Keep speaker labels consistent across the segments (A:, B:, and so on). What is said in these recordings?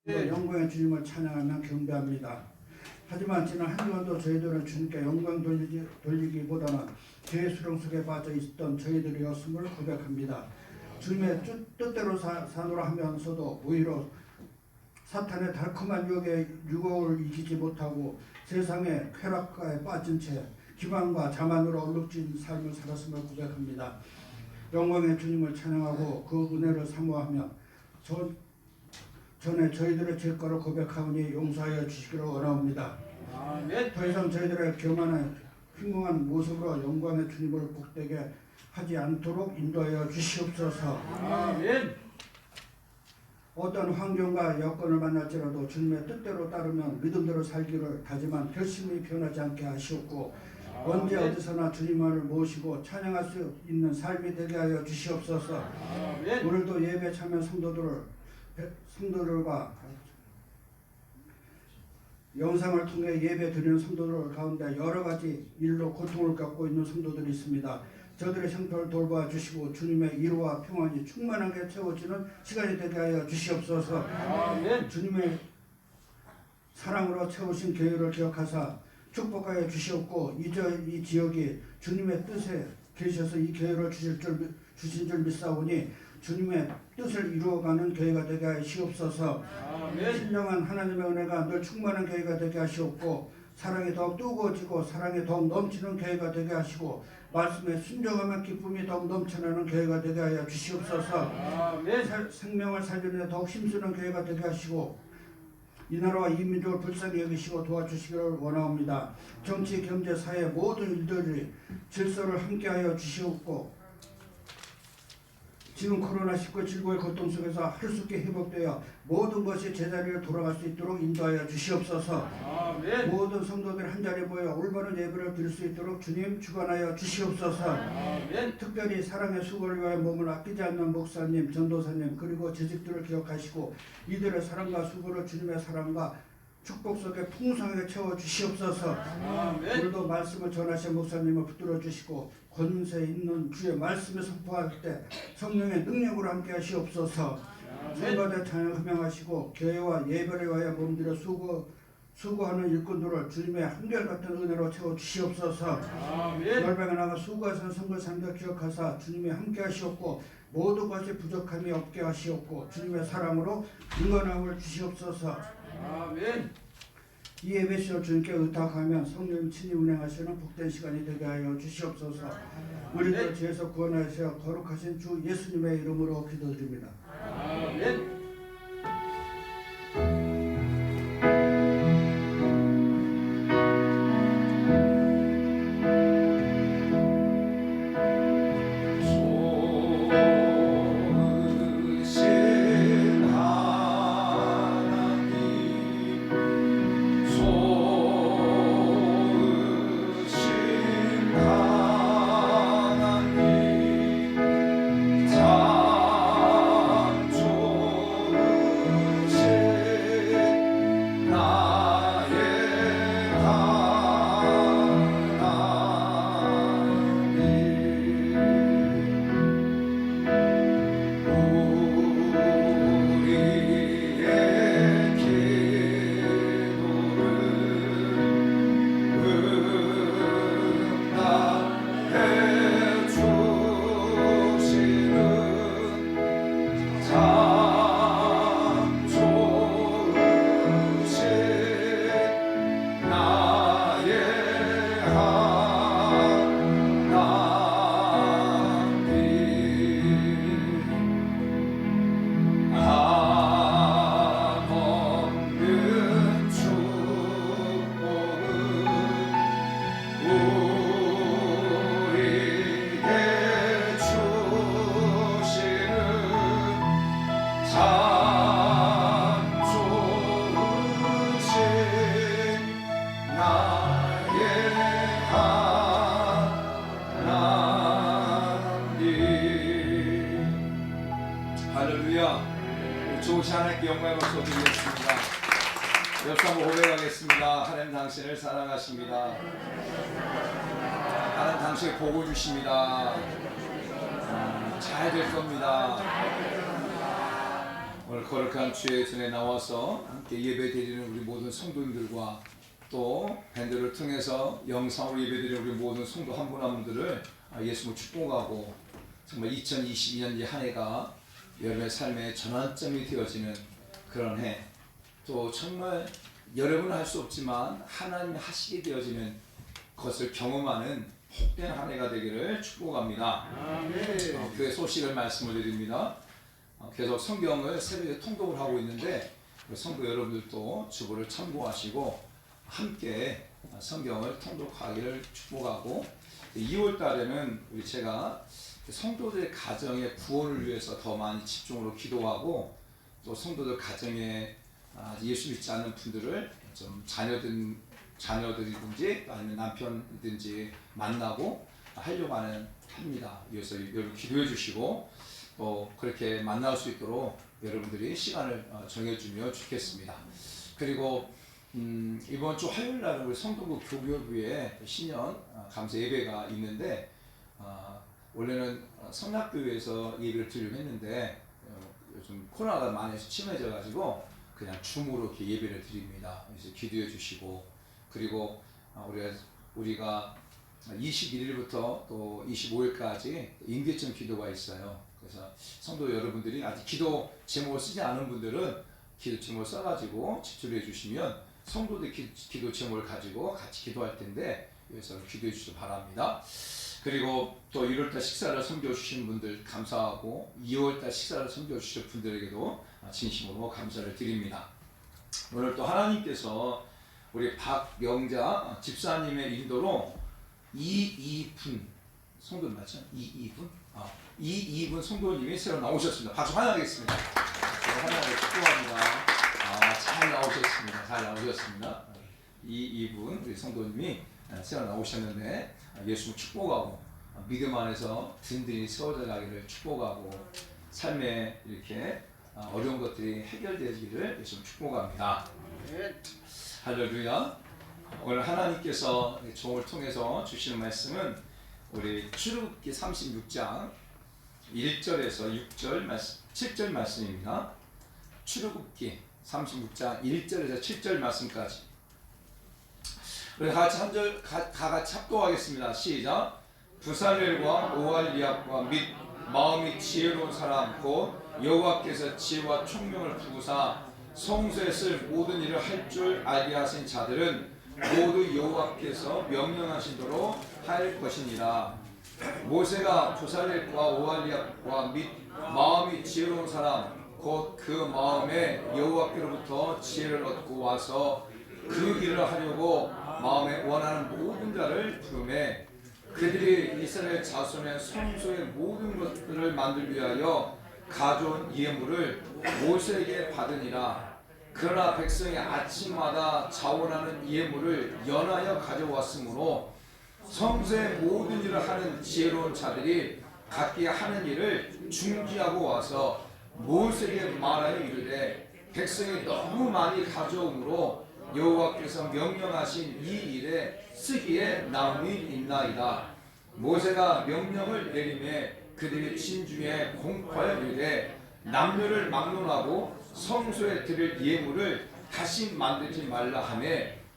A: 영광의 주님을 찬양하며 경배합니다. 하지만 지난 한 주간도 저희들은 주님께 영광 돌리기보다는 죄의 수렁 속에 빠져 있었던 저희들이었음을 고백합니다. 주님의 뜻대로 사노라 하면서도 오히려 사탄의 달콤한 유혹을 이기지 못하고 세상의 쾌락가에 빠진 채 기만과 자만으로 얼룩진 삶을 살았음을 고백합니다. 영광의 주님을 찬양하고 그 은혜를 사모하며 전에 저희들의 죄가를 고백하오니 용서하여 주시기를 원하옵니다. 아멘. 더 이상 저희들의 교만한 흉흉한 모습으로 영광의 주님을 복되게 하지 않도록 인도하여 주시옵소서. 아멘. 어떤 환경과 여건을 만날지라도 주님의 뜻대로 따르면 믿음대로 살기를 다짐한 결심이 변하지 않게 하시옵고 언제 어디서나 주님을 모시고 찬양할 수 있는 삶이 되게 하여 주시옵소서. 아멘. 오늘도 예배 참여 성도들과 영상을 통해 예배 드리는 성도들 가운데 여러 가지 일로 고통을 겪고 있는 성도들이 있습니다. 저들의 형편을 돌봐 주시고 주님의 위로와 평안이 충만하게 채워지는 시간이 되게 하여 주시옵소서. 아멘. 주님의 사랑으로 채우신 교회를 기억하사 축복하여 주시옵고 이 지역이 주님의 뜻에 계셔서 이 교회를 주신 줄 믿사오니 주님의 뜻을 이루어가는 교회가 되게 하시옵소서. 아멘. 신령한 하나님의 은혜가 늘 충만한 교회가 되게 하시옵고 사랑이 더욱 뜨거워지고 사랑이 더욱 넘치는 교회가 되게 하시고 말씀에 순종하면 기쁨이 더욱 넘쳐나는 교회가 되게 하여 주시옵소서. 아멘. 생명을 살리는 데 더욱 힘쓰는 교회가 되게 하시고 이 나라와 이 민족을 불쌍히 여기시고 도와주시기를 원하옵니다. 정치, 경제, 사회 모든 일들이 질서를 함께하여 주시옵고 지금 코로나19 질고의 고통 속에서 하루속히 회복되어 모든 것이 제자리로 돌아갈 수 있도록 인도하여 주시옵소서. 아멘. 모든 성도들 한자리에 모여 올바른 예배를 드릴 수 있도록 주님 주관하여 주시옵소서. 아멘. 특별히 사랑의 수고를 위하여 몸을 아끼지 않는 목사님, 전도사님 그리고 재직들을 기억하시고 이들의 사랑과 수고를 주님의 사랑과 축복 속에 풍성하게 채워 주시옵소서. 아멘. 오늘도 말씀을 전하신 목사님을 붙들어 주시고 권세 있는 주의 말씀을 선포할 때 성령의 능력으로 함께 하시옵소서. 성가대 찬양 흠양하시고 교회와 예배를 위하여 몸들여 수고하는 일꾼들을 주님의 한결같은 은혜로 채워 주시옵소서. 열방에 나가 수고하시는 선교사님들 기억하사 주님이 함께 하시옵고 모든 것이 부족함이 없게 하시옵고 주님의 사랑으로 인건함을 주시옵소서. 아멘. 이 예배 시를 주님께 의탁하면 성령 친히 운행하시는 복된 시간이 되게 하여 주시옵소서. 우리들 죄에서 구원하시어 거룩하신 주 예수님의 이름으로 기도드립니다. 아멘.
B: 할렐루야. 좋으신 하나님께 영광을 드리겠습니다. 옆서 한번 고백하겠습니다. 하나님 당신을 사랑하십니다. 하나님 당신을 복을 주십니다. 잘 될 겁니다. 오늘 거룩한 주의 전에 나와서 함께 예배드리는 우리 모든 성도님들과 또 밴드를 통해서 영상으로 예배드리는 우리 모든 성도 한 분 한 분들을 예수님을 축복하고 정말 2022년 이 한 해가 여러분의 삶의 전환점이 되어지는 그런 해, 또 정말 여러분은 할 수 없지만 하나님이 하시게 되어지는 것을 경험하는 복된 한 해가 되기를 축복합니다. 그 소식을 말씀을 드립니다. 계속 성경을 새벽에 통독을 하고 있는데 성도 여러분들도 주보를 참고하시고 함께 성경을 통독하기를 축복하고 2월 달에는 제가 성도들의 가정의 구원을 위해서 더 많이 집중으로 기도하고 또 성도들 가정에 예수 믿지 않는 분들을 좀 자녀들이든지 아니면 남편이든지 만나고 하려고 합니다. 그래서 여러분 기도해 주시고 또 그렇게 만날 수 있도록 여러분들이 시간을 정해주면 좋겠습니다. 그리고 이번 주 화요일 날은 우리 성동구 교교부에 신년 감사 예배가 있는데 원래는 성락교회에서 예배를 드리려고 했는데 요즘 코로나가 많이 심해져 가지고 그냥 줌으로 이렇게 예배를 드립니다. 그래서 기도해 주시고 그리고 우리가 21일부터 또 25일까지 임계점 기도가 있어요. 그래서 성도 여러분들이 아직 기도 제목을 쓰지 않은 분들은 기도 제목을 써가지고 집중해 주시면 성도들 기도 제목을 가지고 같이 기도할 텐데 여기서 기도해 주시기 바랍니다. 그리고 또 1월달 식사를 섬겨주신 분들 감사하고 2월달 식사를 섬겨주신 분들에게도 진심으로 감사를 드립니다. 오늘 또 하나님께서 우리 박영자 집사님의 인도로 이이분 성도 맞죠? 이이분 성도님이 새로 나오셨습니다. 박수 환영하겠습니다. 환영하게 축복합니다. 잘 나오셨습니다. 이이분 우리 성도님이 새로 나오셨는데 예수님 축복하고 믿음 안에서 든든히 세워져 가기를 축복하고 삶에 이렇게 어려운 것들이 해결되기를 예수님 축복합니다. 할렐루야. 오늘 하나님께서 종을 통해서 주시는 말씀은 우리 출애굽기 36장 1절에서 6절 말씀, 7절 말씀입니다. 출애굽기 36장 1절에서 7절 말씀까지 우리 같이 같이 합독하겠습니다. 시작. 부살렐과 오할리압과 및 마음이 지혜로운 사람 곧 여호와께서 지혜와 총명을 부으사 성소에 쓸 모든 일을 할 줄 알게 하신 자들은 모두 여호와께서 명령하신 대로 할 것이니라. 모세가 부살렐과 오할리압과 및 마음이 지혜로운 사람 곧 그 마음에 여호와께로부터 지혜를 얻고 와서 그 일을 하려고 마음에 원하는 모든 자를 부르매 그들이 이스라엘 자손의 성소의 모든 것들을 만들기 위하여 가져온 예물을 모세에게 받으니라. 그러나 백성이 아침마다 자원하는 예물을 연하여 가져왔으므로 성소의 모든 일을 하는 지혜로운 자들이 각기 하는 일을 중지하고 와서 모세에게 말하여 이르되 백성이 너무 많이 가져오므로 여호와께서 명령하신 이 일에 쓰기에 남음이 있나이다. 모세가 명령을 내리매 그들이 진중에 공포하여 이르되 남녀를 막론하고 성소에 드릴 예물을 다시 만들지 말라 하며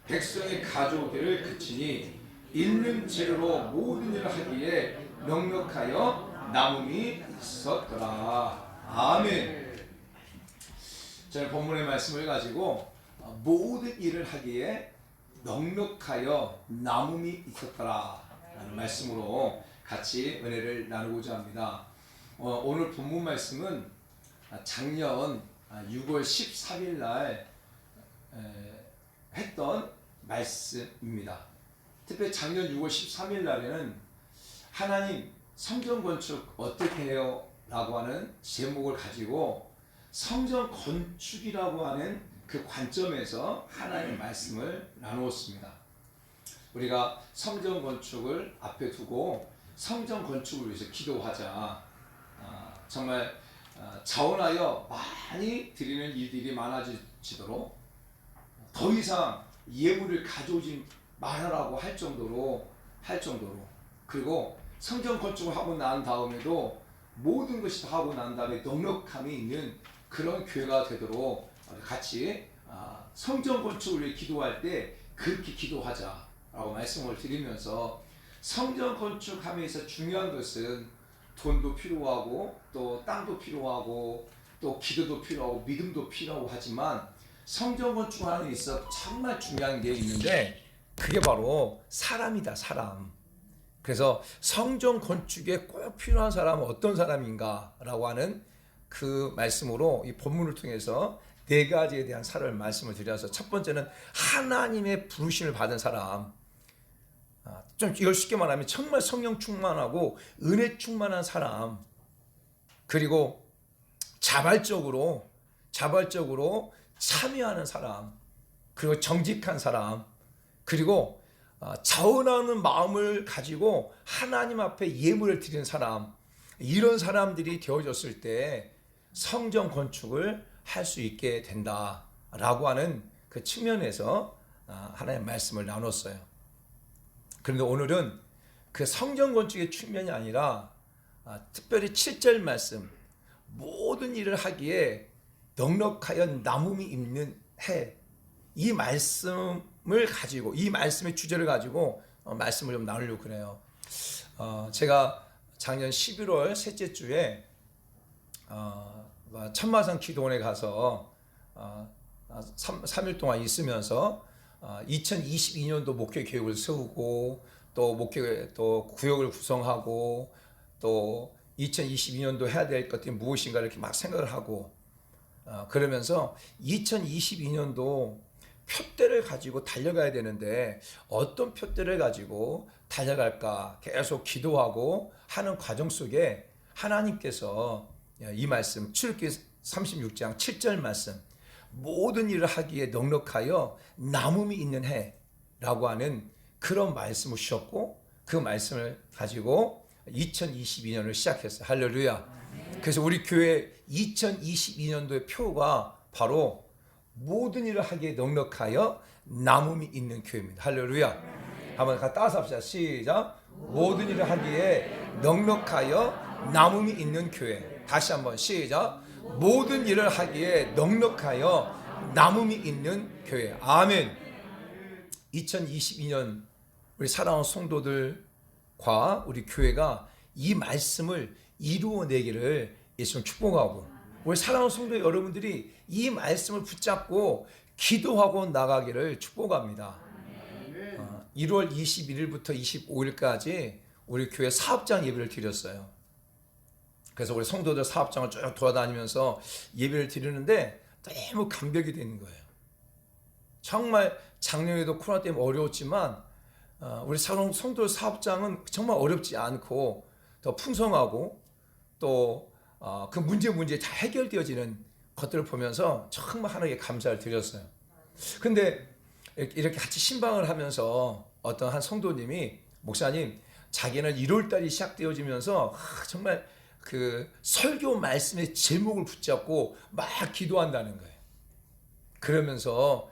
B: 백성이 가져오기를 그치니 있는 재료로 모든 일을 하기에 넉넉하여 남음이 있었더라. 아멘. 저는 본문의 말씀을 가지고 모든 일을 하기에 넉넉하여 남음이 있었더라 라는 말씀으로 같이 은혜를 나누고자 합니다. 오늘 본문 말씀은 작년 6월 13일 날 했던 말씀입니다. 특별히 작년 6월 13일 날에는 하나님 성전 건축 어떻게 해요? 라고 하는 제목을 가지고 성전 건축이라고 하는 그 관점에서 하나님의 말씀을 나누었습니다. 우리가 성전 건축을 앞에 두고 성전 건축을 위해서 기도하자. 정말 자원하여 많이 드리는 일들이 많아지도록 더 이상 예물을 가져오지 말아라고 할 정도로 그리고 성전 건축을 하고 난 다음에도 모든 것이 다 하고 난 다음에 넉넉함이 있는 그런 교회가 되도록 같이 성전 건축을 위해 기도할 때 그렇게 기도하자라고 말씀을 드리면서, 성전 건축하면서 중요한 것은 돈도 필요하고 또 땅도 필요하고 또 기도도 필요하고 믿음도 필요하고 하지만, 성전 건축하는 데 있어 정말 중요한 게 있는데 그게 바로 사람이다, 사람. 그래서 성전 건축에 꼭 필요한 사람은 어떤 사람인가라고 하는 그 말씀으로 이 본문을 통해서 네 가지에 대한 말씀을 드려서, 첫 번째는 하나님의 부르심을 받은 사람. 좀 이걸 쉽게 말하면 정말 성령 충만하고 은혜 충만한 사람, 그리고 자발적으로 참여하는 사람, 그리고 정직한 사람, 그리고 자원하는 마음을 가지고 하나님 앞에 예물을 드리는 사람, 이런 사람들이 되어졌을 때 성전 건축을 할 수 있게 된다라고 하는 그 측면에서 하나님의 말씀을 나눴어요. 그런데 오늘은 그 성전 건축의 측면이 아니라 특별히 7절 말씀, 모든 일을 하기에 넉넉하여 남음이 있는 해, 이 말씀을 가지고, 이 말씀의 주제를 가지고 말씀을 좀 나누려고 그래요. 제가 작년 11월 셋째 주에 천마산 기도원에 가서 3일 동안 있으면서 2022년도 목회 계획을 세우고, 또 구역을 구성하고, 또 2022년도 해야 될 것들이 무엇인가 이렇게 막 생각을 하고, 그러면서 2022년도 표대를 가지고 달려가야 되는데 어떤 표대를 가지고 달려갈까 계속 기도하고 하는 과정 속에 하나님께서 이 말씀, 출애굽기 36장 7절 말씀, 모든 일을 하기에 넉넉하여 남음이 있는 해라고 하는 그런 말씀을 주셨고, 그 말씀을 가지고 2022년을 시작했어요. 할렐루야. 그래서 우리 교회 2022년도의 표가 바로 모든 일을 하기에 넉넉하여 남음이 있는 교회입니다. 할렐루야. 한번 따라서 합시다. 시작. 모든 일을 하기에 넉넉하여 남음이 있는 교회. 다시 한번 시작. 모든 일을 하기에 넉넉하여 남음이 있는 교회. 아멘. 2022년 우리 사랑하는 성도들과 우리 교회가 이 말씀을 이루어내기를 예수님 축복하고, 우리 사랑하는 성도 여러분들이 이 말씀을 붙잡고 기도하고 나가기를 축복합니다. 1월 21일부터 25일까지 우리 교회 사업장 예배를 드렸어요. 그래서 우리 성도들 사업장을 쭉 돌아다니면서 예배를 드리는데 너무 감격이 되는 거예요. 정말 작년에도 코로나 때문에 어려웠지만 우리 사랑하는 성도들 사업장은 정말 어렵지 않고 더 풍성하고 또 그 문제 다 해결되어지는 것들을 보면서 정말 하나님께 감사를 드렸어요. 근데 이렇게 같이 신방을 하면서 어떤 한 성도님이, 목사님, 자기는 1월달이 시작되어지면서 정말 그 설교 말씀의 제목을 붙잡고 막 기도한다는 거예요. 그러면서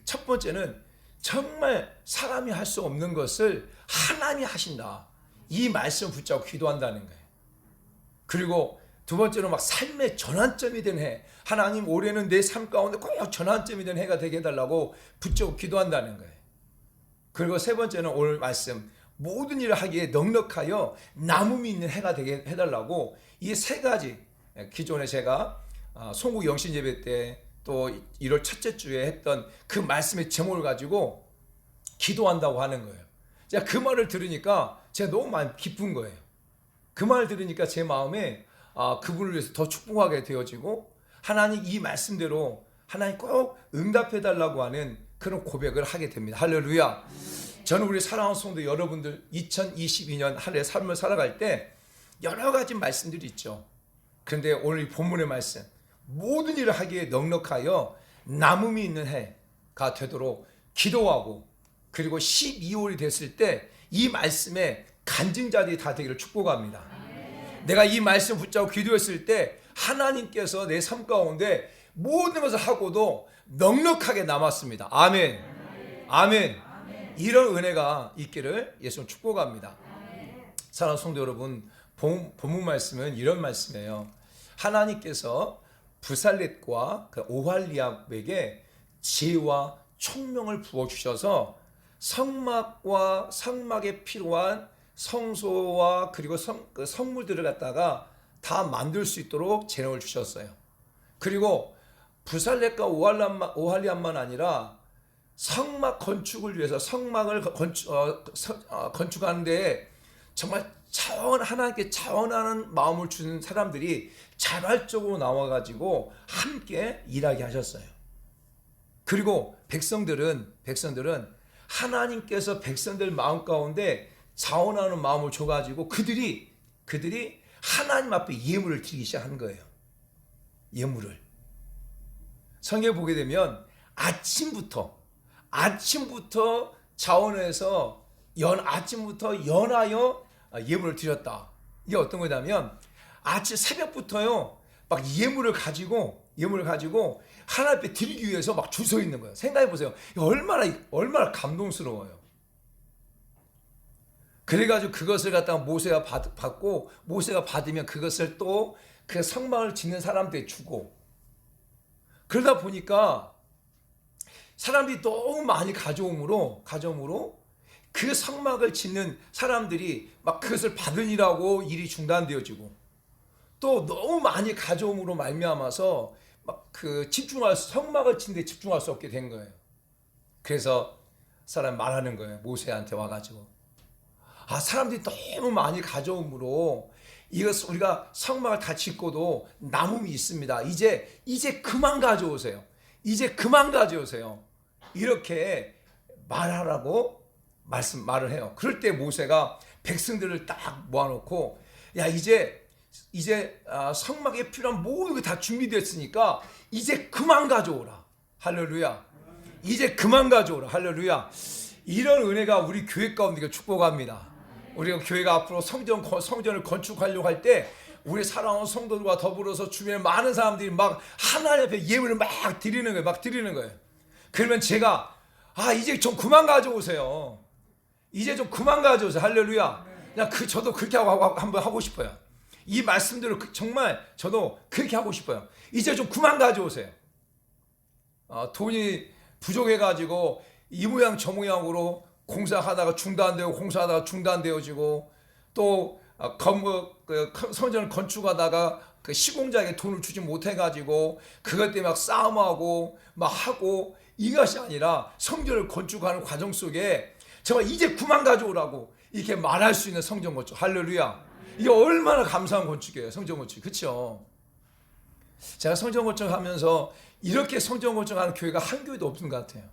B: 첫 번째는 정말 사람이 할 수 없는 것을 하나님이 하신다, 이 말씀을 붙잡고 기도한다는 거예요. 그리고 두 번째로 막 삶의 전환점이 된 해, 하나님 올해는 내 삶 가운데 꼭 전환점이 된 해가 되게 해달라고 붙잡고 기도한다는 거예요. 그리고 세 번째는 오늘 말씀, 모든 일을 하기에 넉넉하여 남음이 있는 해가 되게 해달라고, 이 세 가지, 기존에 제가 송국 영신예배 때 또 1월 첫째 주에 했던 그 말씀의 제목을 가지고 기도한다고 하는 거예요. 제가 그 말을 들으니까 제가 너무 많이 기쁜 거예요. 그 말을 들으니까 제 마음에 그분을 위해서 더 축복하게 되어지고, 하나님 이 말씀대로 하나님 꼭 응답해달라고 하는 그런 고백을 하게 됩니다. 할렐루야. 저는 우리 사랑하는 성도 여러분들 2022년 한 해 삶을 살아갈 때 여러 가지 말씀들이 있죠. 그런데 오늘 이 본문의 말씀, 모든 일을 하기에 넉넉하여 남음이 있는 해가 되도록 기도하고, 그리고 12월이 됐을 때 이 말씀에 간증자들이 다 되기를 축복합니다. 내가 이 말씀 붙잡고 기도했을 때 하나님께서 내 삶 가운데 모든 것을 하고도 넉넉하게 남았습니다. 아멘. 아멘. 이런 은혜가 있기를 예수님 축복합니다. 사랑하는 성도 여러분, 본문 말씀은 이런 말씀이에요.
C: 하나님께서 부살렛과 그 오할리압에게 지혜와 총명을 부어 주셔서 성막과 성막에 필요한 성소와 그리고 그 성물들을 갖다가 다 만들 수 있도록 재능을 주셨어요. 그리고 부살렛과 오할리압만 아니라 성막 건축을 위해서 성막을 건축하는 데에 정말 하나님께 자원하는 마음을 주는 사람들이 자발적으로 나와가지고 함께 일하게 하셨어요. 그리고 백성들은 하나님께서 백성들 마음 가운데 자원하는 마음을 줘가지고 그들이 하나님 앞에 예물을 드리기 시작한 거예요. 예물을. 성경에 보게 되면 아침부터 자원해서 아침부터 연하여 예물을 드렸다. 이게 어떤 거냐면 아침 새벽부터요 막 예물을 가지고 하나님 앞에 드리기 위해서 막 줄 서 있는 거예요. 생각해 보세요. 얼마나 감동스러워요. 그래가지고 그것을 갖다가 모세가 받고 모세가 받으면 그것을 또 그 성막을 짓는 사람들에게 주고, 그러다 보니까 사람들이 너무 많이 가져오므로 그 성막을 짓는 사람들이 막 그것을 받으니라고 일이 중단되어지고, 또 너무 많이 가져옴으로 말미암아서 막 그 성막을 짓는 데 집중할 수 없게 된 거예요. 그래서 사람이 말하는 거예요. 모세한테 와가지고, 사람들이 너무 많이 가져옴으로 이것 우리가 성막을 다 짓고도 남음이 있습니다. 이제 그만 가져오세요. 이렇게 말하라고 말을 해요. 그럴 때 모세가 백성들을 딱 모아놓고, 야 이제 성막에 필요한 모든 게 다 준비됐으니까 이제 그만 가져오라. 할렐루야. 이제 그만 가져오라. 할렐루야. 이런 은혜가 우리 교회 가운데 축복합니다. 우리가 교회가 앞으로 성전을 건축하려고 할 때 우리 사랑하는 성도들과 더불어서 주변에 많은 사람들이 막 하나님 앞에 예물을 막 드리는 거예요. 그러면 제가 이제 좀 그만 가져오세요. 할렐루야. 그냥 저도 그렇게 한번 하고 싶어요. 이 말씀들을 정말 저도 그렇게 하고 싶어요. 이제 좀 그만 가져오세요. 돈이 부족해가지고 이 모양 저 모양으로 공사하다가 중단되어지고, 또 성전을 건축하다가 그 시공자에게 돈을 주지 못해가지고 그것 때문에 막 싸움하고 막 하고, 이것이 아니라 성전을 건축하는 과정 속에 정말 이제 그만 가져오라고 이렇게 말할 수 있는 성전 건축. 할렐루야. 이게 얼마나 감사한 건축이에요. 성전 건축. 그렇죠? 제가 성전 건축하면서 이렇게 성전 건축하는 교회가 한 교회도 없는 것 같아요.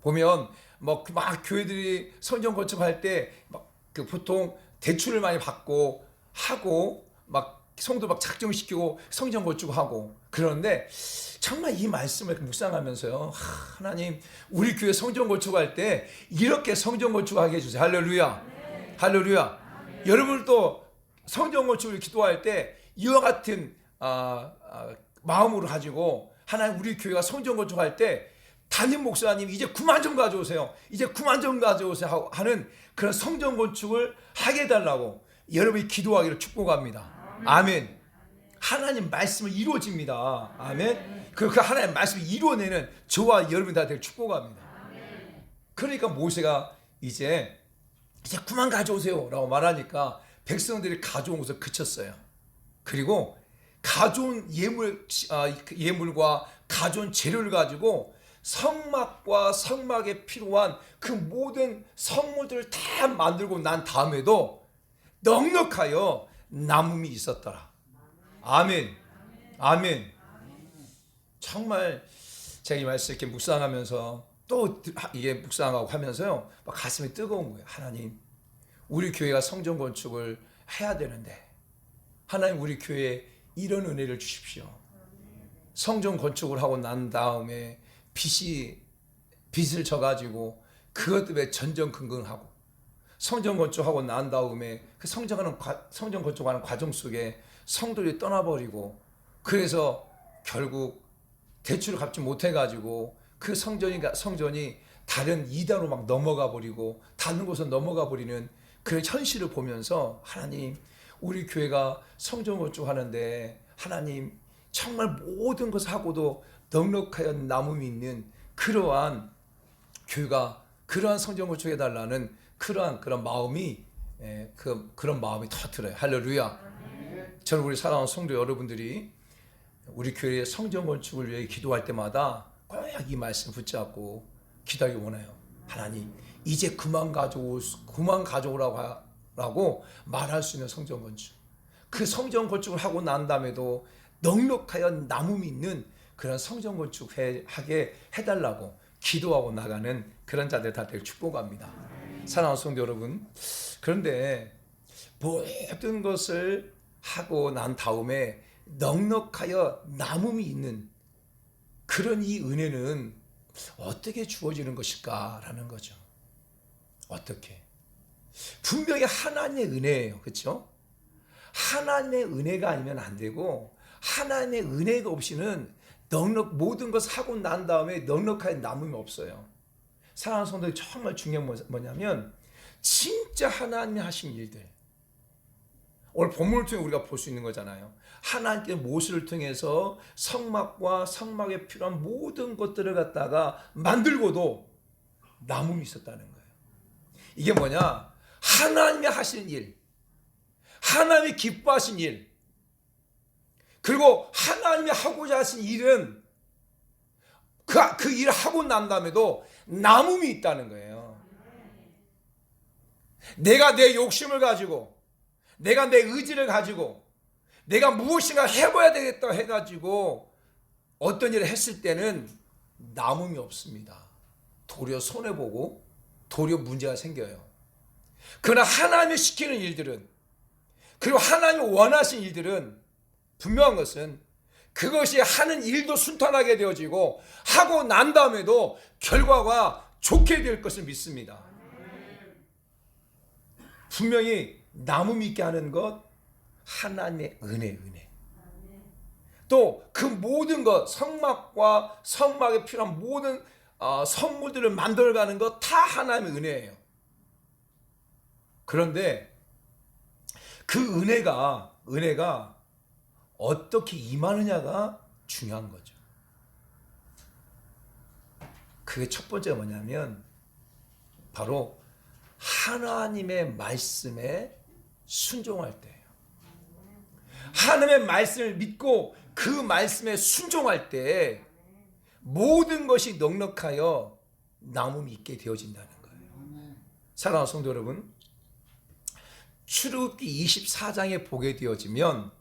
C: 보면 막 교회들이 성전 건축할 때 막 그 보통 대출을 많이 받고 하고 막 성도 막 작정시키고 성전 건축하고, 그런데 정말 이 말씀을 묵상하면서요, 하나님 우리 교회 성전 건축할 때 이렇게 성전 건축하게 해주세요. 할렐루야. 할렐루야. 여러분도 성전 건축을 기도할 때 이와 같은 마음으로 가지고, 하나님 우리 교회가 성전 건축할 때 담임 목사님 이제 그만 좀 가져오세요. 하는 그런 성전 건축을 하게 해달라고 여러분이 기도하기를 축복합니다. 아멘. 하나님 말씀을 이루어집니다. 아멘. 그 하나님 말씀을 이루어내는 저와 여러분 다 되게 축복합니다. 그러니까 모세가 이제 그만 가져오세요 라고 말하니까 백성들이 가져온 것을 그쳤어요. 그리고 가져온 예물과 가져온 재료를 가지고 성막과 성막에 필요한 그 모든 성물들을 다 만들고 난 다음에도 넉넉하여 남음이 있었더라. 아멘. 정말 제가 이 말씀 이렇게 묵상하면서 또 이게 묵상하고 하면서요, 막 가슴이 뜨거운 거예요. 하나님, 우리 교회가 성전 건축을 해야 되는데 하나님 우리 교회에 이런 은혜를 주십시오. 성전 건축을 하고 난 다음에 빚을 져가지고 그것 때문에 전전긍긍하고, 성전 건축하고 난 다음에 그 성전 건축하는 과정 속에 성도들이 떠나버리고, 그래서 결국 대출을 갚지 못해가지고 그 성전이 다른 이단으로 막 넘어가 버리고 다른 곳으로 넘어가 버리는 그런 현실을 보면서, 하나님 우리 교회가 성전 건축하는데 하나님 정말 모든 것을 하고도 넉넉하여 남음이 있는 그러한 교회가 그러한 성전 건축해 달라는 그런 마음이 그런 마음이 더 들어요. 할렐루야. 저는 우리 사랑하는 성도 여러분들이 우리 교회의 성전 건축을 위해 기도할 때마다 꼭 이 말씀 붙잡고 기도하기 원해요. 하나님 이제 그만 가져오라고 말할 수 있는 성전 건축, 그 성전 건축을 하고 난 다음에도 넉넉하여 남음이 있는 그런 성전 건축 하게 해달라고 기도하고 나가는 그런 자들 다 되길 축복합니다. 사랑하는 성도 여러분, 그런데 모든 것을 하고 난 다음에 넉넉하여 남음이 있는 그런 이 은혜는 어떻게 주어지는 것일까라는 거죠. 어떻게? 분명히 하나님의 은혜예요. 그렇죠? 하나님의 은혜가 아니면 안 되고 하나님의 은혜가 없이는 모든 것을 하고 난 다음에 넉넉하게 남음이 없어요. 사랑하는 성도들이 정말 중요한 뭐냐면 진짜 하나님이 하신 일들, 오늘 본문을 통해 우리가 볼 수 있는 거잖아요. 하나님께 모세를 통해서 성막과 성막에 필요한 모든 것들을 갖다가 만들고도 남음이 있었다는 거예요. 이게 뭐냐? 하나님이 하신 일, 하나님이 기뻐하신 일, 그리고 하나님이 하고자 하신 일은 그 일을 하고 난 다음에도 남음이 있다는 거예요. 내가 내 욕심을 가지고, 내가 내 의지를 가지고, 내가 무엇인가 해봐야 되겠다 해가지고 어떤 일을 했을 때는 남음이 없습니다. 도리어 손해보고 도리어 문제가 생겨요. 그러나 하나님이 시키는 일들은, 그리고 하나님이 원하신 일들은 분명한 것은 그것이 하는 일도 순탄하게 되어지고 하고 난 다음에도 결과가 좋게 될 것을 믿습니다. 분명히 남음 있게 하는 것 하나님의 은혜. 또 그 모든 것, 성막과 성막에 필요한 모든 성물들을 만들어가는 것 다 하나님의 은혜예요. 그런데 그 은혜가 어떻게 임하느냐가 중요한 거죠. 그게 첫 번째가 뭐냐면 바로 하나님의 말씀에 순종할 때예요. 하나님의 말씀을 믿고 그 말씀에 순종할 때 모든 것이 넉넉하여 남음이 있게 되어진다는 거예요. 사랑하는 성도 여러분, 출애굽기 24장에 보게 되어지면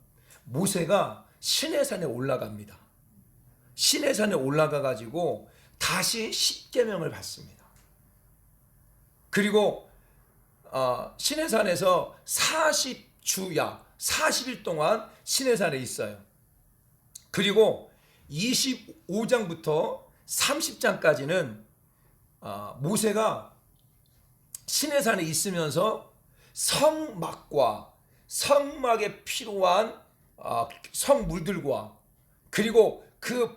C: 모세가 시내산에 올라갑니다. 시내산에 올라가 가지고 다시 십계명을 받습니다. 그리고 시내산에서 40일 동안 시내산에 있어요. 그리고 25장부터 30장까지는 모세가 시내산에 있으면서 성막과 성막에 필요한 성물들과 그리고 그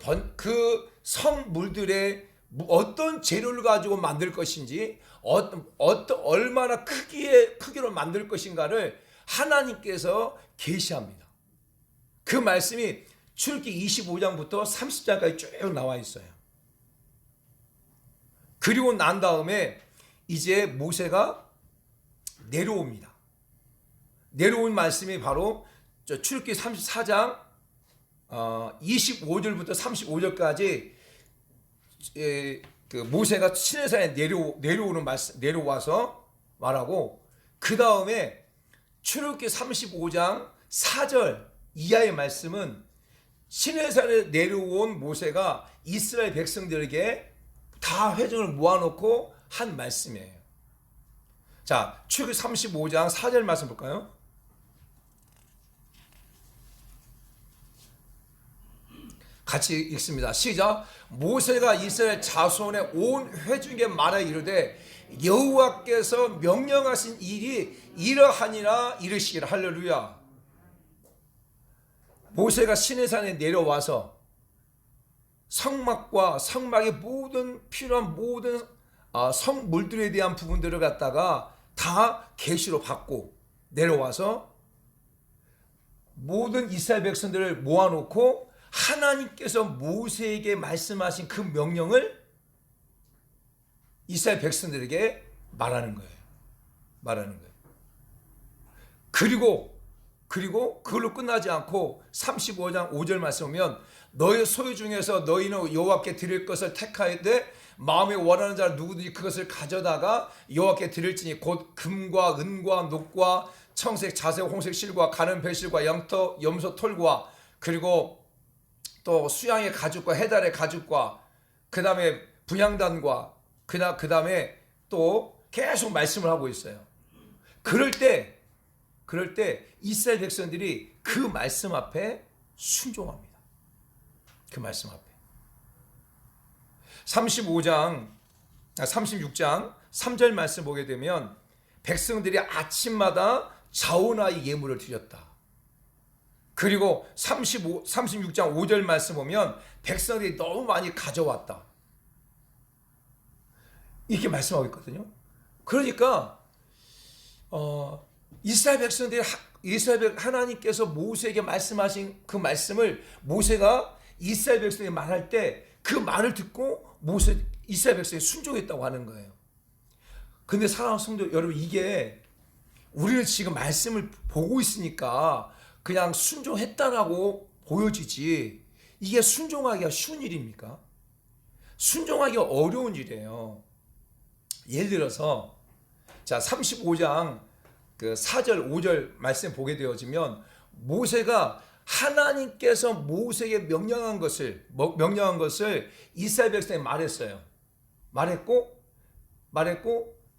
C: 성물들의 어떤 재료를 가지고 만들 것인지 얼마나 크기로 만들 것인가를 하나님께서 계시합니다. 그 말씀이 출애굽기 25장부터 30장까지 쭉 나와 있어요. 그리고 난 다음에 이제 모세가 내려옵니다. 내려온 말씀이 바로 출애굽기 34장 25절부터 35절까지 그 모세가 시내산에 내려와서 말하고, 그 다음에 출애굽기 35장 4절 이하의 말씀은 시내산에 내려온 모세가 이스라엘 백성들에게 다 회중을 모아놓고 한 말씀이에요. 자, 출애굽기 35장 4절 말씀 볼까요? 같이 읽습니다. 시작. 모세가 이스라엘 자손의 온 회중에게 말하여 이르되 여호와께서 명령하신 일이 이러하니라 이르시기를. 할렐루야. 모세가 시내산에 내려와서 성막과 성막의 필요한 모든 성물들에 대한 부분들을 갖다가 다 계시로 받고 내려와서 모든 이스라엘 백성들을 모아놓고 하나님께서 모세에게 말씀하신 그 명령을 이스라엘 백성들에게 말하는 거예요. 말하는 거예요. 그리고 그걸로 끝나지 않고 35장 5절 말씀 보면 너희 소유 중에서 너희는 여호와께 드릴 것을 택하되 마음에 원하는 자 누구든지 그것을 가져다가 여호와께 드릴지니 곧 금과 은과 녹과 청색 자색 홍색 실과 가는 배실과 양터 염소 털과 그리고 또 수양의 가죽과 해달의 가죽과 그 다음에 분향단과 그 다음에 또 계속 말씀을 하고 있어요. 그럴 때 이스라엘 백성들이 그 말씀 앞에 순종합니다. 그 말씀 앞에. 36장 3절 말씀 보게 되면 백성들이 아침마다 자원하의 예물을 드렸다. 그리고 36장 5절 말씀 보면 백성들이 너무 많이 가져왔다. 이렇게 말씀하고 있거든요. 그러니까 이스라엘 하나님께서 모세에게 말씀하신 그 말씀을 모세가 이스라엘 백성에게 말할 때 그 말을 듣고 이스라엘 백성이 순종했다고 하는 거예요. 근데 사랑하는 성도 여러분, 이게 우리는 지금 말씀을 보고 있으니까 그냥 순종했다라고 보여지지, 이게 순종하기가 쉬운 일입니까? 순종하기가 어려운 일이에요. 예를 들어서 자 35장 그 4절 5절 말씀 보게 되어지면 모세가 하나님께서 모세에게 명령한 것을 이스라엘 백성에 말했고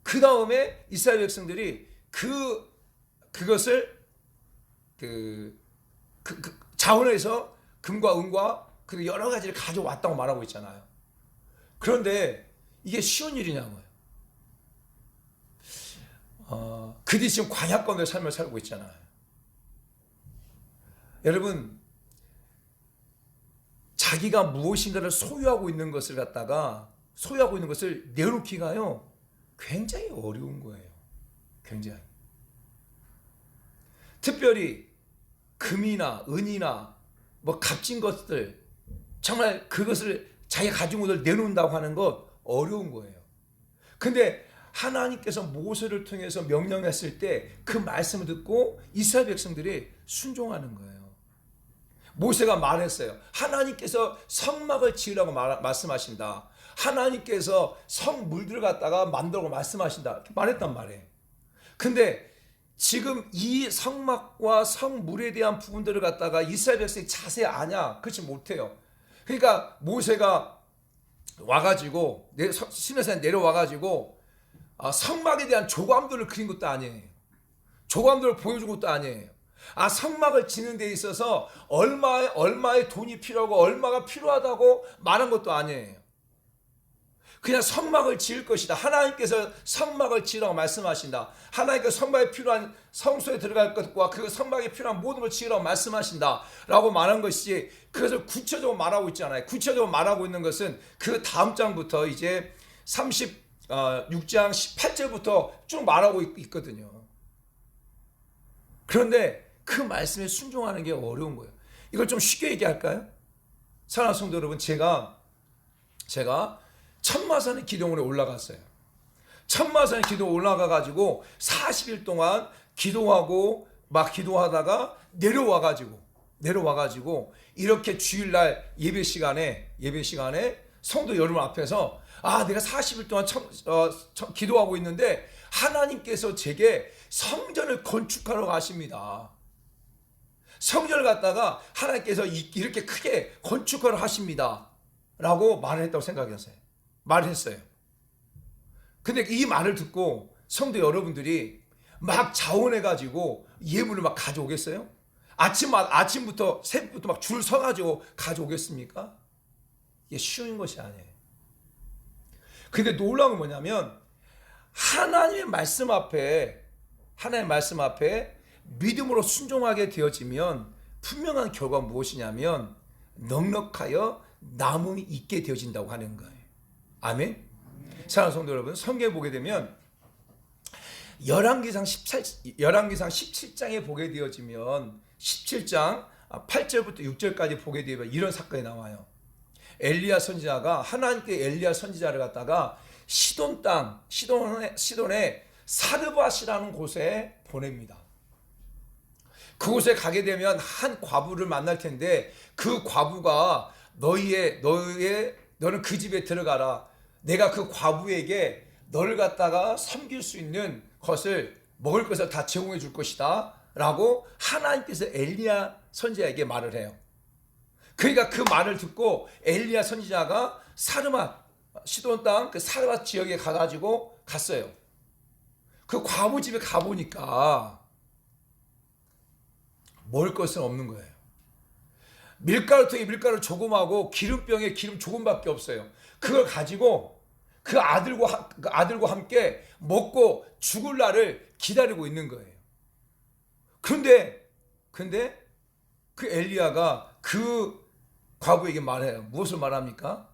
C: 그 다음에 이스라엘 백성들이 그것을 자원에서 금과 은과 그리고 여러 가지를 가져왔다고 말하고 있잖아요. 그런데 이게 쉬운 일이냐고요. 그들이 지금 광야 가운데 삶을 살고 있잖아요. 여러분, 자기가 무엇인가를 소유하고 있는 것을 내놓기가요 굉장히 어려운 거예요. 굉장히. 특별히 금이나 은이나 뭐 값진 것들, 정말 그것을 자기가 가지고 있는 것을 내놓는다고 하는 것 어려운 거예요. 근데 하나님께서 모세를 통해서 명령했을 때 그 말씀을 듣고 이스라엘 백성들이 순종하는 거예요. 모세가 말했어요. 하나님께서 성막을 지으라고 말씀하신다. 하나님께서 성물들을 갖다가 만들라고 말씀하신다. 이렇게 말했단 말이에요. 근데 지금 이 성막과 성물에 대한 부분들을 갖다가 이스라엘 백성이 자세히 아냐? 그렇지 못해요. 그러니까 모세가 와가지고 시내산에 내려와가지고 성막에 대한 조감들을 그린 것도 아니에요. 조감들을 보여준 것도 아니에요. 성막을 짓는 데 있어서 얼마의 돈이 필요하고 얼마가 필요하다고 말한 것도 아니에요. 그냥 성막을 지을 것이다. 하나님께서 성막을 지으라고 말씀하신다. 하나님께서 성막에 필요한 성소에 들어갈 것과 그 성막에 필요한 모든 걸 지으라고 말씀하신다 라고 말한 것이지, 그것을 구체적으로 말하고 있잖아요. 구체적으로 말하고 있는 것은 그 다음 장부터 이제 36장 18절부터 쭉 말하고 있거든요. 그런데 그 말씀에 순종하는 게 어려운 거예요. 이걸 좀 쉽게 얘기할까요? 사랑하는 성도 여러분, 제가 천마산의 기도원에 올라갔어요. 천마산의 기도원에 올라가가지고 40일 동안 기도하다가 내려와가지고 이렇게 주일날 예배 시간에 성도 여러분 앞에서 내가 40일 동안 기도하고 있는데 하나님께서 제게 성전을 건축하러 가십니다. 성전을 갖다가 하나님께서 이렇게 크게 건축하러 하십니다 라고 말을 했다고 말했어요. 근데 이 말을 듣고 성도 여러분들이 막 자원해가지고 예물을 막 가져오겠어요? 아침부터 새벽부터 막 줄 서가지고 가져오겠습니까? 이게 쉬운 것이 아니에요. 근데 놀라운 건 뭐냐면 하나님의 말씀 앞에 믿음으로 순종하게 되어지면 분명한 결과가 무엇이냐면 넉넉하여 남음이 있게 되어진다고 하는 거예요. 아멘. 사랑하는 성도 여러분, 성경에 보게 되면 열왕기상 17장에 보게 되어지면 17장 8절부터 6절까지 보게 되면 이런 사건이 나와요. 엘리야 선지자가 하나님께 엘리야 선지자를 갖다가 시돈 땅 시돈의 사르밧이라는 곳에 보냅니다. 그곳에 가게 되면 한 과부를 만날 텐데 그 과부가 너는 그 집에 들어가라. 내가 그 과부에게 너를 갖다가 섬길 수 있는 것을 먹을 것을 다 제공해 줄 것이다 라고 하나님께서 엘리야 선지자에게 말을 해요. 그러니까 그 말을 듣고 엘리야 선지자가 사르밧 시돈 땅 그 사르밧 지역에 가가지고 갔어요. 그 과부 집에 가보니까 먹을 것은 없는 거예요. 밀가루통에 밀가루 조금하고 기름병에 기름 조금밖에 없어요. 그걸 가지고 그 아들과 함께 먹고 죽을 날을 기다리고 있는 거예요. 근데 그 엘리야가 그 과부에게 말해요. 무엇을 말합니까?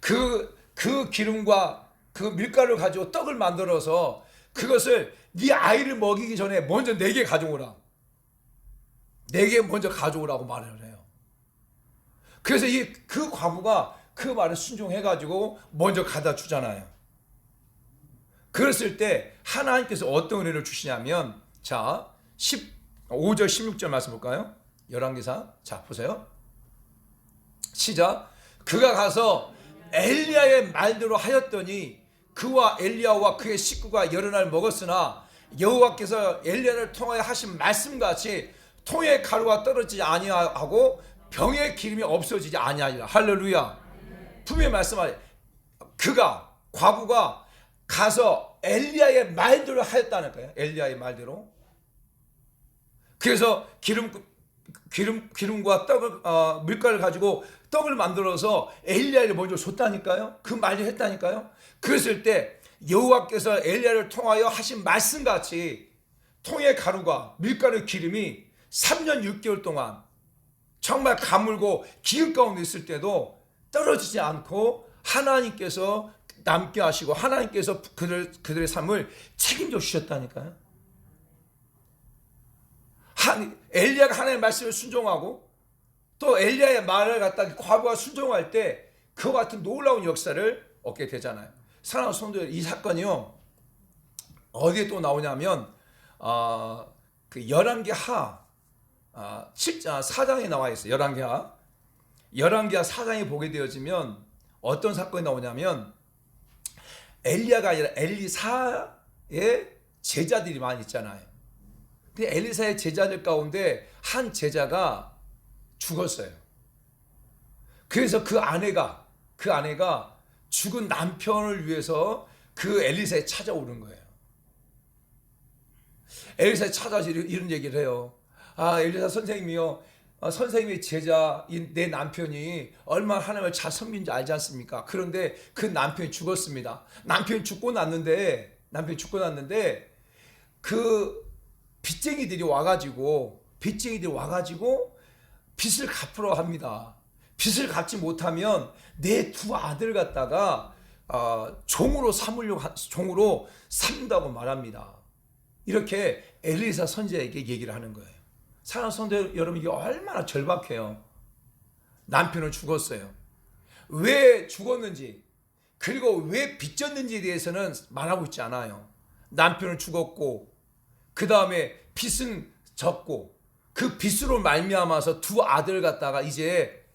C: 그 기름과 그 밀가루를 가지고 떡을 만들어서 그것을 네 아이를 먹이기 전에 먼저 내게 가져오라. 내게 먼저 가져오라고 말을 해요. 그래서 그 과부가 그 말을 순종해가지고 먼저 가다 주잖아요. 그랬을 때 하나님께서 어떤 은혜를 주시냐면, 자 15절 16절 말씀 볼까요? 열왕기상. 자 보세요. 시작. 그가 가서 엘리야의 말대로 하였더니 그와 엘리야와 그의 식구가 여러 날 먹었으나 여호와께서 엘리야를 통하여 하신 말씀같이 통의 가루가 떨어지지 아니하고 병의 기름이 없어지지 아니하리라. 할렐루야. 분명히 말씀하여 과부가 가서 엘리야의 말대로 하였다는 거예요. 엘리야의 말대로. 그래서 기름과 떡을 밀가루를 가지고 떡을 만들어서 엘리야를 먼저 줬다니까요. 그 말을 했다니까요. 그랬을 때 여호와께서 엘리야를 통하여 하신 말씀같이 통의 가루가 밀가루 기름이 3년 6개월 동안 정말 가물고 기름 가운데 있을 때도 떨어지지 않고 하나님께서 남게 하시고 하나님께서 그들의 삶을 책임져 주셨다니까요. 엘리야가 하나님의 말씀을 순종하고 또 엘리야의 말을 갖다가 과부가 순종할 때 그와 같은 놀라운 역사를 얻게 되잖아요. 사랑하는 성도들, 이 사건이요 어디에 또 나오냐면 그 열왕기하 4장에 나와 있어요. 열왕기하 4장에 보게 되어지면 어떤 사건이 나오냐면 엘리야가 아니라 엘리사의 제자들이 많이 있잖아요. 근데 엘리사의 제자들 가운데 한 제자가 죽었어요. 그래서 그 아내가 죽은 남편을 위해서 그 엘리사에 찾아오는 거예요. 엘리사에 찾아와서 이런 얘기를 해요. 엘리사 선생님이요, 선생님의 제자 내 남편이 얼마나 하나님을 잘 섬긴지 알지 않습니까? 그런데 그 남편이 죽었습니다. 남편이 죽고 났는데 그 빚쟁이들이 와가지고 빚을 갚으러 합니다. 빚을 갚지 못하면 내 두 아들 갖다가 종으로 삼는다고 말합니다. 이렇게 엘리사 선지자에게 얘기를 하는 거예요. 사랑하는 성도 여러분, 이게 얼마나 절박해요. 남편은 죽었어요. 왜 죽었는지 그리고 왜 빚졌는지에 대해서는 말하고 있지 않아요. 남편은 죽었고 그 다음에 빚은 졌고 그 빚으로 말미암아서 두 아들 갖다가 이제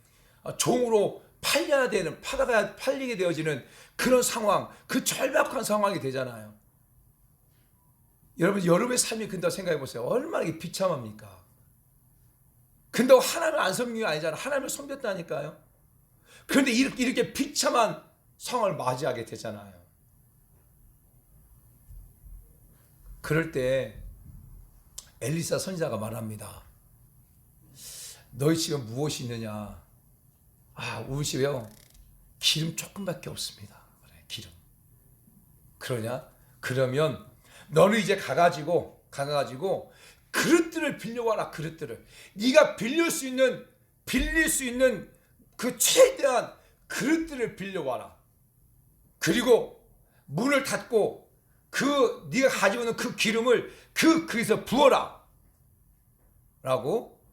C: 종으로 팔리게 되어지는 그런 상황, 그 절박한 상황이 되잖아요. 여러분, 여러분의 삶이 근다고 생각해 보세요. 얼마나 이게 비참합니까? 근데 하나님을 안 섬긴 게 아니잖아요. 하나님을 섬겼다니까요. 그런데 이렇게 비참한 상황을 맞이하게 되잖아요. 그럴 때 엘리사 선지자가 말합니다. 너희 집에 무엇이 있느냐? 우리 집에요, 기름 조금밖에 없습니다. 그래, 기름. 그러면 너는 이제 가가지고 그릇들을 빌려와라. 그릇들을. 네가 빌릴 수 있는 그 최대한 그릇들을 빌려와라. 그리고 문을 닫고 네가 가지고 있는 그 기름을 그 그릇에 부어라. 라고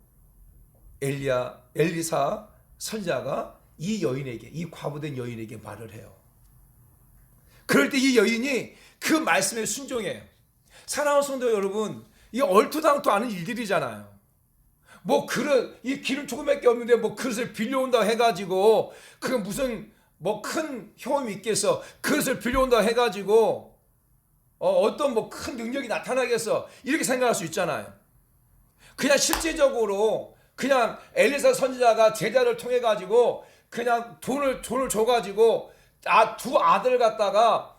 C: 엘리사 선지자가 이 여인에게, 이 과부된 여인에게 말을 해요. 그럴 때 이 여인이 그 말씀에 순종해요. 사랑하는 성도 여러분, 이 얼토당토 않은 일들이잖아요. 뭐 그릇, 이 기름 조금밖에 없는데 뭐 그릇을 빌려온다 해가지고 그 무슨 뭐 큰 효험이 있겠어. 그릇을 빌려온다 해가지고 어떤 뭐 큰 능력이 나타나겠어. 이렇게 생각할 수 있잖아요. 그냥 실제적으로 그냥 엘리사 선지자가 제자를 통해 가지고 그냥 돈을 줘가지고 두 아들을 갖다가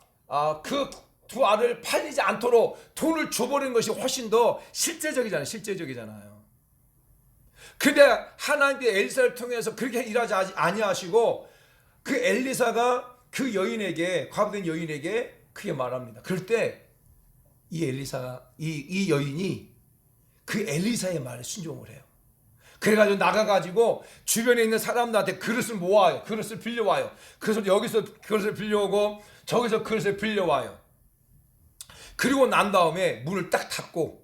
C: 그 두 아들을 팔리지 않도록 돈을 줘버리는 것이 훨씬 더 실제적이잖아요. 근데 하나님께 엘리사를 통해서 그렇게 일하지 아니하시고 그 엘리사가 그 여인에게, 과부된 여인에게 그게 말합니다. 그럴 때 이 엘리사가 이 여인이 그 엘리사의 말에 순종을 해요. 그래가지고 나가가지고 주변에 있는 사람들한테 그릇을 모아요. 그릇을 빌려와요. 그래서 여기서 그릇을 빌려오고 저기서 그릇을 빌려와요. 그리고 난 다음에 문을 딱 닫고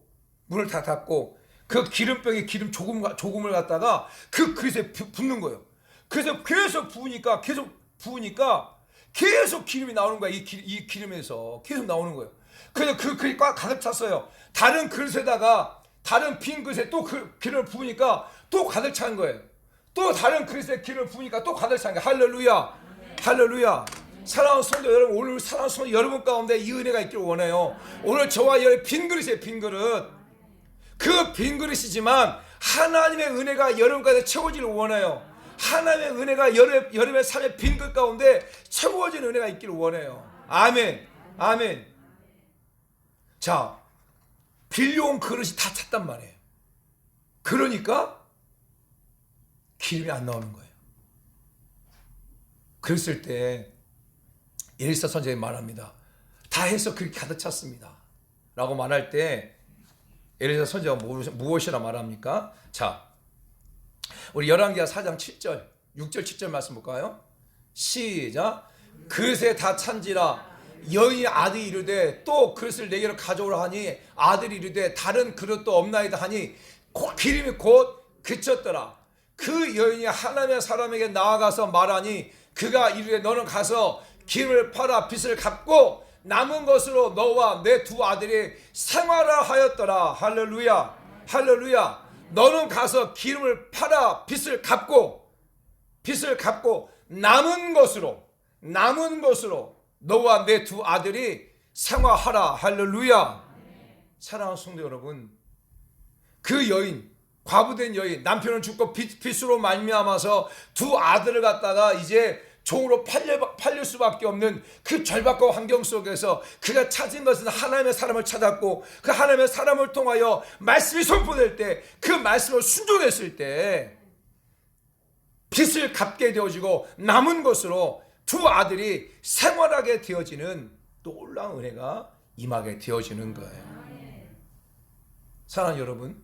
C: 그 기름병에 기름 조금을 갖다가 그 그릇에 붓는 거예요. 그래서 계속 부으니까 계속 기름이 나오는 거야. 이 기름에서 계속 나오는 거예요. 그래서 그 그릇이 꽉 가득 찼어요. 다른 그릇에다가 다른 빈 그릇에 또 기름을 부으니까 또 가득 찬 거예요. 또 다른 그릇에 기름을 부으니까 또 가득 찬 거예요. 할렐루야. 할렐루야. 사랑하는 성도 여러분, 오늘 사랑하는 성도 여러분 가운데 이 은혜가 있기를 원해요. 오늘 저와 여러분 빈 그릇이에요. 빈 그릇. 그 빈 그릇이지만 하나님의 은혜가 여러분 가운데 채워지기를 원해요. 하나님의 은혜가 여러분의 삶의 빈 그릇 가운데 채워지는 은혜가 있기를 원해요. 아멘. 아멘. 자, 빌려온 그릇이 다 찼단 말이에요. 그러니까 기름이 안 나오는 거예요. 그랬을 때 엘리사 선지자가 말합니다. 다 해서 그렇게 가득 찼습니다 라고 말할 때 엘리사 선지자가 무엇이라 말합니까? 자, 우리 열왕기하 4장 7절 6절 7절 말씀 볼까요? 시작. 그릇에 다 찬지라 여인이 아들이 이르되 또 그릇을 내게로 가져오라 하니 아들이 이르되 다른 그릇도 없나이다 하니 기름이 곧 그쳤더라. 그 여인이 하나님의 사람에게 나아가서 말하니 그가 이르되 너는 가서 기름을 팔아 빚을 갚고 남은 것으로 너와 내 두 아들이 생활을 하였더라. 할렐루야. 할렐루야. 너는 가서 기름을 팔아 빚을 갚고 남은 것으로 너와 내 두 아들이 생활하라. 할렐루야. 사랑하는 성도 여러분, 그 여인, 과부된 여인, 남편은 죽고 빚으로 말미암아서 두 아들을 갖다가 이제 종으로 팔릴 수밖에 없는 그 절박한 환경 속에서 그가 찾은 것은 하나님의 사람을 찾았고 그 하나님의 사람을 통하여 말씀이 선포될 때 그 말씀을 순종했을 때 빚을 갚게 되어지고 남은 것으로 두 아들이 생활하게 되어지는 또 놀라운 은혜가 임하게 되어지는 거예요. 사랑하는 여러분,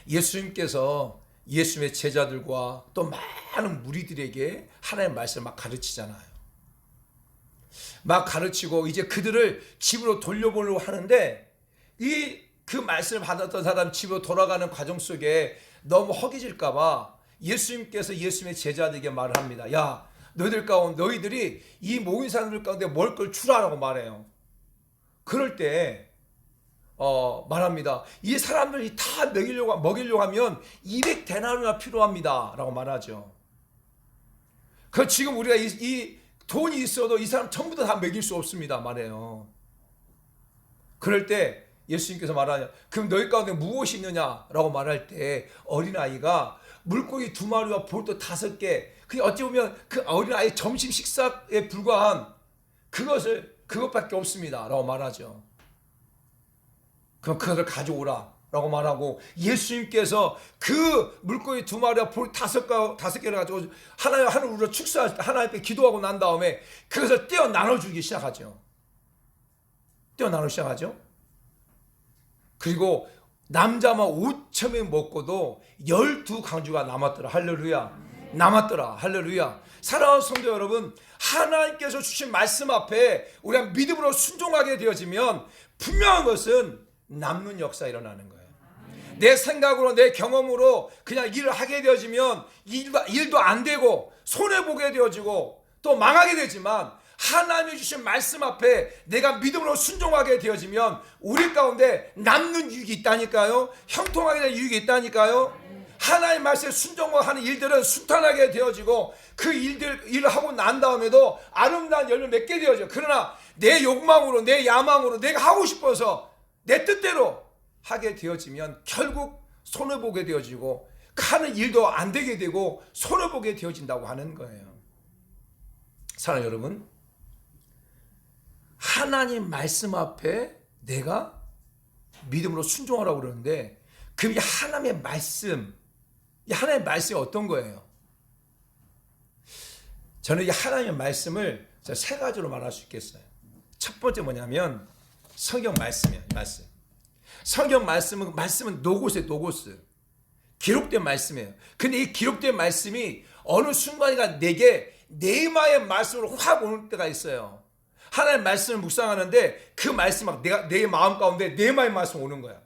C: 예수님께서 예수님의 제자들과 또 많은 무리들에게 하나님의 말씀을 막 가르치잖아요. 막 가르치고 이제 그들을 집으로 돌려보려고 하는데 그 말씀을 받았던 사람 집으로 돌아가는 과정 속에 너무 허기질까 봐 예수님께서 예수님의 제자들에게 말을 합니다. 야, 너희들이 이 모인 사람들 가운데 먹을 걸 주라라고 말해요. 그럴 때 말합니다. 이 사람들이 다 먹이려고 하면 200데나리나 필요합니다 라고 말하죠. 그 지금 우리가 이 돈이 있어도 이 사람 전부 다 먹일 수 없습니다 말해요. 그럴 때 예수님께서 말하냐, 그럼 너희 가운데 무엇이 있느냐 라고 말할 때 어린아이가 물고기 2마리와 볼도 5개, 그 어찌 보면 그 어린아이의 점심 식사에 불과한 그것밖에 없습니다 라고 말하죠. 그럼 그것을 가져오라 라고 말하고 예수님께서 그 물고기 2마리와 볼 5개를 가지고 하나님으로 축사할 때 하나님 앞에 기도하고 난 다음에 그것을 떼어 나눠주기 시작하죠. 그리고 남자만 5,000명이 먹고도 12강주가 남았더라. 할렐루야. 남았더라. 할렐루야. 사랑하는 성도 여러분, 하나님께서 주신 말씀 앞에 우리가 믿음으로 순종하게 되어지면 분명한 것은 남는 역사 일어나는 거예요. 내 생각으로 내 경험으로 그냥 일을 하게 되어지면 일도 안 되고 손해보게 되어지고 또 망하게 되지만 하나님이 주신 말씀 앞에 내가 믿음으로 순종하게 되어지면 우리 가운데 남는 유익이 있다니까요. 형통하게 될 유익이 있다니까요. 하나님 말씀에 순종하는 일들은 순탄하게 되어지고 그 일을 하고 난 다음에도 아름다운 열매를 맺게 되어져요. 그러나 내 욕망으로 내 야망으로 내가 하고 싶어서 내 뜻대로 하게 되어지면 결국 손해보게 되어지고 하는 일도 안 되게 되고 손해보게 되어진다고 하는 거예요. 사랑하는 여러분, 하나님 말씀 앞에 내가 믿음으로 순종하라고 그러는데 그 하나님의 말씀, 이 하나님의 말씀이 어떤 거예요? 저는 이 하나님의 말씀을 세 가지로 말할 수 있겠어요. 첫 번째 뭐냐면 성경 말씀이에요. 말씀. 성경 말씀은 노고스. 기록된 말씀이에요. 근데 이 기록된 말씀이 어느 순간인가 내게 네마의 말씀으로 확 오는 때가 있어요. 하나님의 말씀을 묵상하는데 그 말씀 막 내 마음 가운데 네마의 말씀 오는 거야.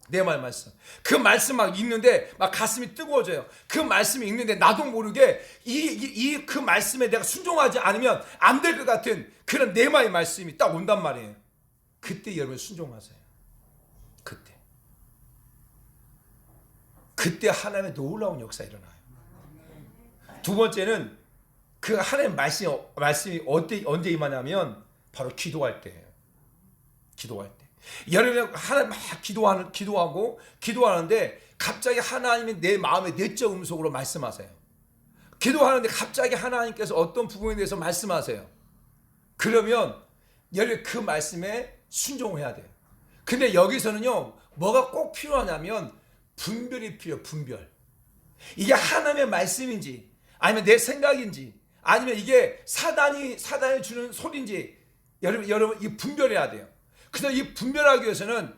C: 네마의 말씀. 그 말씀 막 읽는데 막 가슴이 뜨거워져요. 그 말씀이 읽는데 나도 모르게 그 말씀에 내가 순종하지 않으면 안 될 것 같은 그런 네마의 말씀이 딱 온단 말이에요. 그때 여러분 순종하세요. 그때 하나님의 놀라운 역사 일어나요. 두 번째는 그 하나님의 말씀이 언제 임하냐면 바로 기도할 때예요. 기도할 때. 여러분 하나님 막 기도하는데 갑자기 하나님이 내 마음의 내적 음성으로 말씀하세요. 기도하는데 갑자기 하나님께서 어떤 부분에 대해서 말씀하세요. 그러면 여러분 그 말씀에 순종해야 돼요. 근데 여기서는요 뭐가 꼭 필요하냐면 분별이 필요해요. 분별. 이게 하나님의 말씀인지 아니면 내 생각인지 아니면 이게 사단이 주는 소리인지 여러분 이 분별해야 돼요. 그래서 이 분별하기 위해서는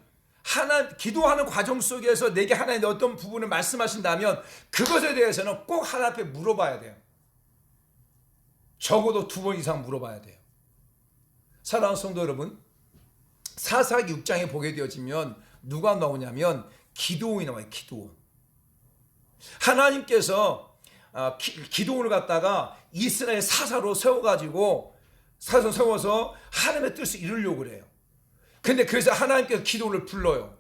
C: 기도하는 과정 속에서 내게 하나님의 어떤 부분을 말씀하신다면 그것에 대해서는 꼭 하나님 앞에 물어봐야 돼요. 적어도 2번 이상 물어봐야 돼요. 사랑하는 성도 여러분, 사사기 6장에 보게 되어지면 누가 나오냐면 기드온이 나와요. 기드온. 하나님께서 기드온을 갖다가 이스라엘 사사로 세워서 하나님의 뜻을 이루려고 그래요. 근데 그래서 하나님께서 기드온을 불러요.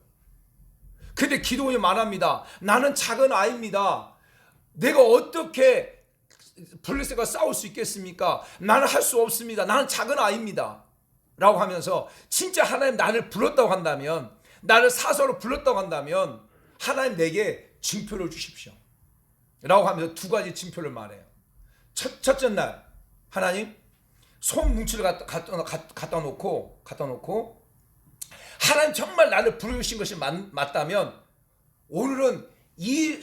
C: 근데 기드온이 말합니다. 나는 작은 아이입니다. 내가 어떻게 블레셋과 싸울 수 있겠습니까? 나는 할 수 없습니다. 나는 작은 아이입니다. 라고 하면서 진짜 하나님 나를 불렀다고 한다면 나를 사서로 불렀다고 한다면 하나님 내게 징표를 주십시오. 라고 하면서 2가지 징표를 말해요. 첫째 날 하나님 손 뭉치를 갖다 놓고 하나님 정말 나를 부르신 것이 맞다면 오늘은 이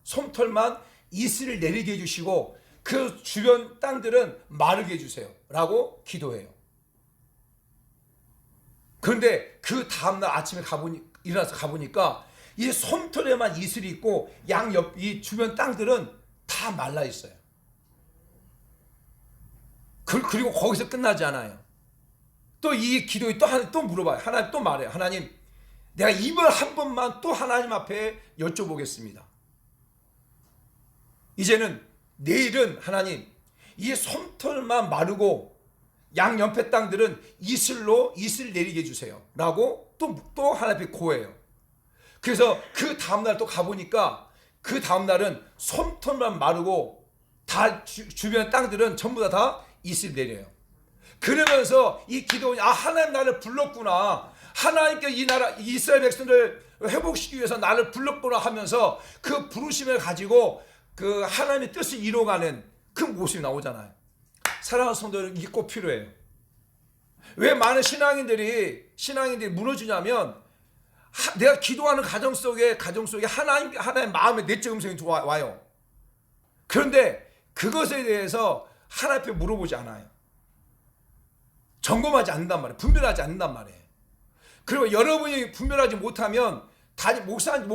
C: 솜털만 이슬을 내리게 해주시고 그 주변 땅들은 마르게 해주세요. 라고 기도해요. 그런데 그 다음날 아침에 일어나서 가보니까 이 솜털에만 이슬이 있고 이 주변 땅들은 다 말라 있어요. 그리고 거기서 끝나지 않아요. 또 이 기도에 또 물어봐요. 하나님 또 말해요. 하나님, 내가 이번 한 번만 또 하나님 앞에 여쭤보겠습니다. 이제는 내일은 하나님 이 솜털만 마르고 양옆에 땅들은 이슬 내리게 해주세요. 라고 또 하나님 앞에 고해요. 그래서 그 다음날 또 가보니까 그 다음날은 솜털만 마르고 다 주변 땅들은 전부 다 이슬 내려요. 그러면서 이 기도원이 하나님 나를 불렀구나. 하나님께 이 나라 이스라엘 백성들을 회복시키기 위해서 나를 불렀구나 하면서 그 부르심을 가지고 그 하나님의 뜻을 이루어가는 그 모습이 나오잖아요. 사랑하는 성도들 이게 꼭 필요해요. 왜 많은 신앙인들이 무너지냐면 내가 기도하는 가정 속에 하나님 마음의 내적 음성이 와요. 그런데 그것에 대해서 하나님 앞에 물어보지 않아요. 점검하지 않는단 말이에요. 분별하지 않는단 말이에요. 그리고 여러분이 분별하지 못하면 목사님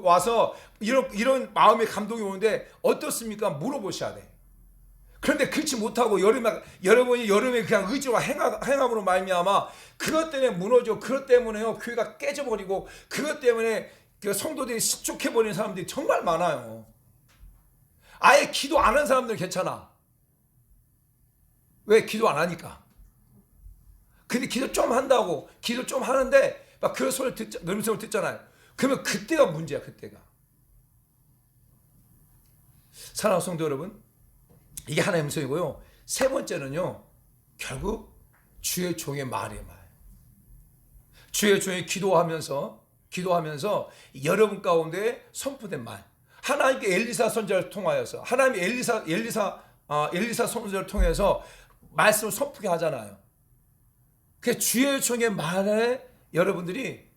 C: 와서 이런 마음의 감동이 오는데 어떻습니까? 물어보셔야 돼. 그런데 그렇지 못하고 여러분이 여름에 그냥 의지와 행함으로 말미암아 그것 때문에 무너져, 그것 때문에요 교회가 깨져버리고, 그것 때문에 그 성도들이 실족해버리는 사람들이 정말 많아요. 아예 기도 안 하는 사람들은 괜찮아. 왜? 기도 안 하니까. 근데 기도 좀 한다고, 기도 좀 하는데 막 그 소리를 음성을 듣잖아요. 그러면 그때가 문제야. 그때가. 사랑하는 성도 여러분, 이게 하나의 음성이고요. 세 번째는요, 결국 주의 종의 말이에요. 말. 주의 종이 기도하면서 여러분 가운데 선포된 말, 하나님께 엘리사 선지자를 통하여서, 하나님이 엘리사 선지자를 통해서 말씀을 선포하게 하잖아요. 그 주의 종의 말에 여러분들이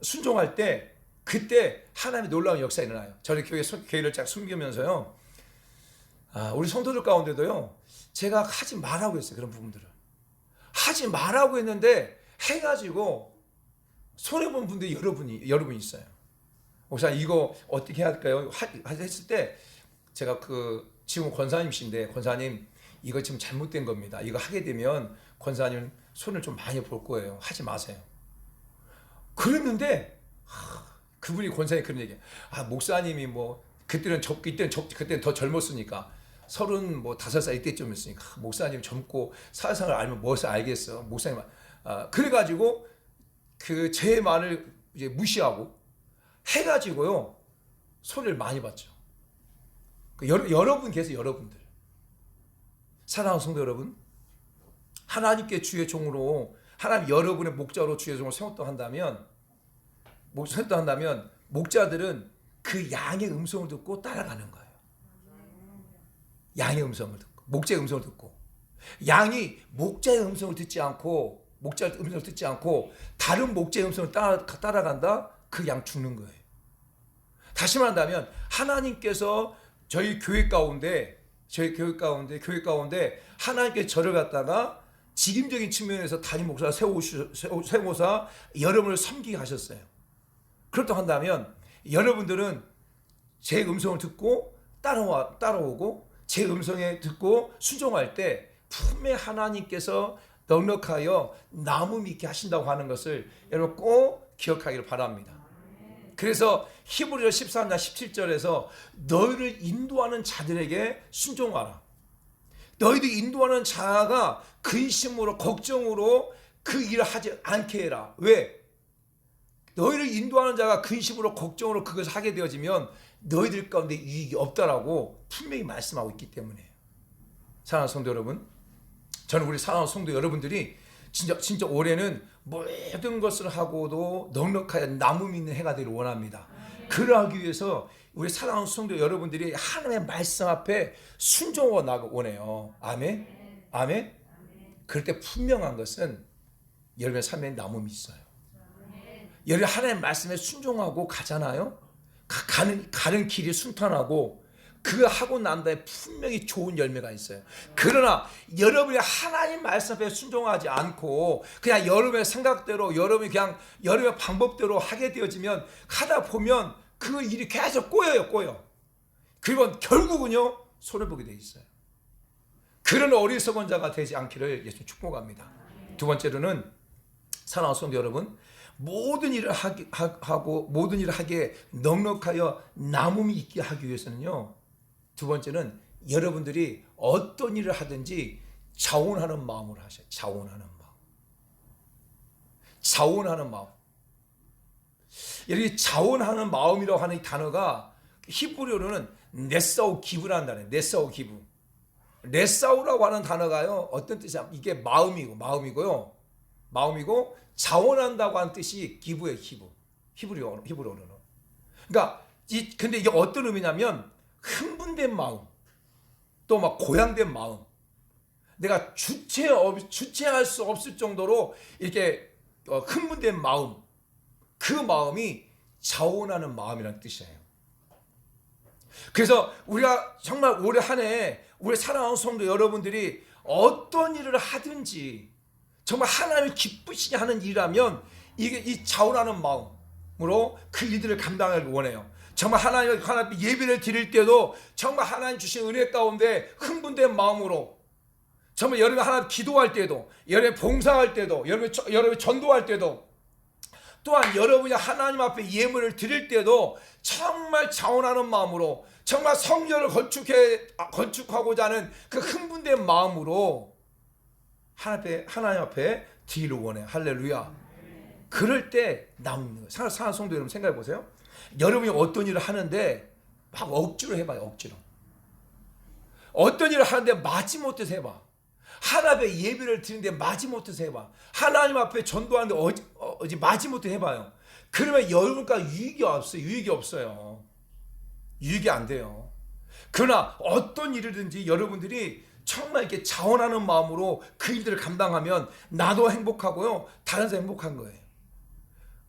C: 순종할 때, 그때 하나님의 놀라운 역사가 일어나요. 저희 교회를 쫙 숨기면서요, 우리 성도들 가운데도요, 제가 하지 말라고 했어요. 그런 부분들을 하지 말라고 했는데 해가지고 손해본 분들이 여러분이 있어요. 목사님 이거 어떻게 해야 할까요? 했을 때 제가 지금 권사님이신데, 권사님 이거 지금 잘못된 겁니다. 이거 하게 되면 권사님 손을 좀 많이 볼 거예요. 하지 마세요. 그랬는데 그분이 권사님 그런 얘기예요. 목사님이 뭐 그때는 더 젊었으니까 35살 이때쯤이었으니까 목사님 젊고 사회생활 알면 무엇을 알겠어. 목사님 그래가지고 제 말을 이제 무시하고 해가지고요 소리를 많이 받죠. 여러분 계세요. 여러분들, 사랑하는 성도 여러분, 하나님께 주의 종으로, 하나님 여러분의 목자로 주의 종을 세웠다 한다면 목자들은 그 양의 음성을 듣고 따라가는 거예요. 양의 음성을 듣고, 목자의 음성을 듣고, 양이 목자의 음성을 듣지 않고 다른 목자의 음성을 따라간다, 그 양 죽는 거예요. 다시 말한다면 하나님께서 저희 교회 가운데 하나님께 저를 갖다가 직임적인 측면에서 담임 목사를 세우사 여러분을 섬기게 하셨어요. 그렇다고 한다면 여러분들은 제 음성을 듣고 따라오고 제 음성에 듣고 순종할 때 분명히 하나님께서 넉넉하여 나무 있게 하신다고 하는 것을 여러분 꼭 기억하기를 바랍니다. 그래서 히브리서 13장 17절에서 너희를 인도하는 자들에게 순종하라. 너희들 인도하는 자가 근심으로 걱정으로 그 일을 하지 않게 해라. 왜? 너희를 인도하는 자가 근심으로 걱정으로 그것을 하게 되어지면 너희들 가운데 유익이 없다라고 분명히 말씀하고 있기 때문에, 사랑하는 성도 여러분, 저는 우리 사랑하는 성도 여러분들이 진짜 올해는 모든 것을 하고도 넉넉하여 나무 있는 해가 되기를 원합니다. 그러하기 위해서 우리 사랑하는 성도 여러분들이 하나님의 말씀 앞에 순종하고 나가 원해요. 아멘. 아멘. 그럴 때 분명한 것은 여러분의 삶에 나무미 있어요. 여러분 하나님의 말씀에 순종하고 가잖아요. 가는 길이 순탄하고 그거 하고 난 다음에 분명히 좋은 열매가 있어요. 그러나 여러분이 하나님 말씀 앞에 순종하지 않고 그냥 여러분의 생각대로 여러분의 방법대로 하게 되어지면 하다 보면 그 일이 계속 꼬여요. 그리고 결국은요 손해 보게 돼 있어요. 그런 어리석은 자가 되지 않기를 예수 축복합니다. 두 번째로는 사랑하는 성도 여러분, 모든 일을 하기에 넉넉하여 남음이 있게 하기 위해서는요, 두 번째는 여러분들이 어떤 일을 하든지 자원하는 마음으로 하셔요. 자원하는 마음. 여기 자원하는 마음이라고 하는 이 단어가 히브리어로는 네사우 기브라는 단어예요. 네사우 기브. 네사우라고 하는 단어가요, 어떤 뜻이냐? 이게 마음이고요. 자원한다고 하는 뜻이 기브예요. 히브리어로는. 그러니까 근데 이게 어떤 의미냐면 흥분된 마음, 또 막 고양된 마음, 내가 주체할 수 없을 정도로 이렇게 흥분된 마음, 그 마음이 자원하는 마음이라는 뜻이에요. 그래서 우리가 정말 올해 한 해 우리 사랑하는 성도 여러분들이 어떤 일을 하든지 정말 하나님을 기쁘시게 하는 일이라면 이게 이 자원하는 마음으로 그 일들을 감당하길 원해요. 정말 하나님 앞에 예배를 드릴 때도 정말 하나님 주신 은혜 가운데 흥분된 마음으로 정말 여러분 하나님 기도할 때도, 여러분 봉사할 때도, 여러분 전도할 때도, 또한 여러분이 하나님 앞에 예물을 드릴 때도 정말 자원하는 마음으로, 정말 성전을 건축하고자 하는 그 흥분된 마음으로 하나님 앞에 드리를 원해요. 할렐루야. 그럴 때 남는 거예요. 사랑하는 성도 여러분, 생각해 보세요. 여러분이 어떤 일을 하는데 막 억지로 해봐요. 억지로. 어떤 일을 하는데 마지못해서 해봐. 하나님의 예배를 드리는데 마지못해서 해봐. 하나님 앞에 전도하는데 마지못해 해봐요. 그러면 여러분과 유익이 없어요. 유익이 안 돼요. 그러나 어떤 일이든지 여러분들이 정말 이렇게 자원하는 마음으로 그 일들을 감당하면 나도 행복하고요, 다른 사람 행복한 거예요.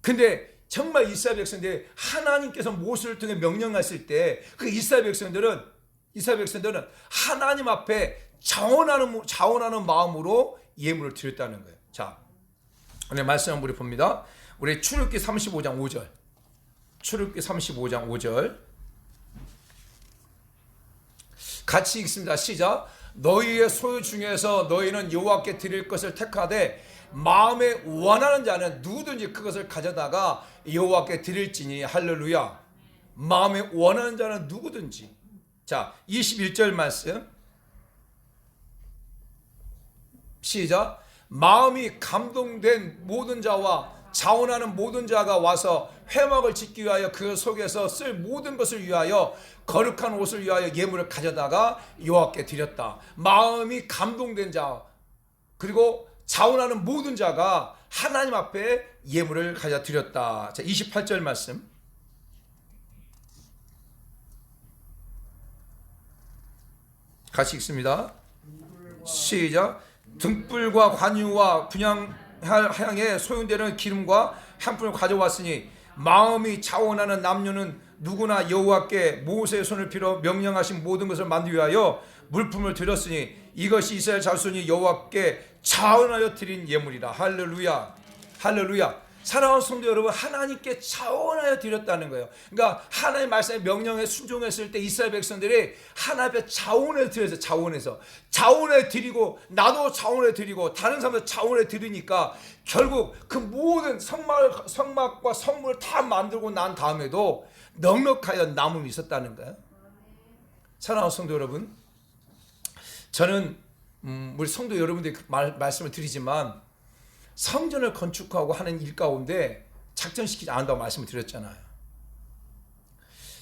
C: 근데 정말 이스라엘 백성들이 하나님께서 모세를 통해 명령했을 때 그 이스라엘 백성들은 하나님 앞에 자원하는 마음으로 예물을 드렸다는 거예요. 자, 오늘 말씀 한번 우리 봅니다. 우리 출애굽기 35장 5절. 출애굽기 35장 5절. 같이 읽습니다. 시작. 너희의 소유 중에서 너희는 여호와께 드릴 것을 택하되 마음에 원하는 자는 누구든지 그것을 가져다가 여호와께 드릴지니. 할렐루야. 마음에 원하는 자는 누구든지. 자, 21절 말씀. 시작. 마음이 감동된 모든 자와 자원하는 모든 자가 와서 회막을 짓기 위하여 그 속에서 쓸 모든 것을 위하여 거룩한 옷을 위하여 예물을 가져다가 여호와께 드렸다. 마음이 감동된 자 그리고 자원하는 모든 자가 하나님 앞에 예물을 가져 드렸다. 자, 28절 말씀. 같이 읽습니다. 시작. 등불과 관유와 분향향에 소용되는 기름과 향품을 가져왔으니 마음이 자원하는 남녀는 누구나 여호와께 모세의 손을 빌어 명령하신 모든 것을 만들기 위하여 물품을 드렸으니 이것이 이스라엘 자손이 여호와께 자원하여 드린 예물이라. 할렐루야. 할렐루야. 사랑하는 성도 여러분, 하나님께 자원하여 드렸다는 거예요. 그러니까 하나님 말씀에 명령에 순종했을 때 이스라엘 백성들이 하나님 앞에 자원해 드려서 자원해 드리고 나도 자원해 드리고 다른 사람도 자원해 드리니까 결국 그 모든 성막과 성문을 다 만들고 난 다음에도 넉넉하여 남음이 있었다는 거예요. 사랑하는 성도 여러분, 저는 우리 성도 여러분들이 말씀을 드리지만 성전을 건축하고 하는 일 가운데 작정시키지 않는다고 말씀을 드렸잖아요.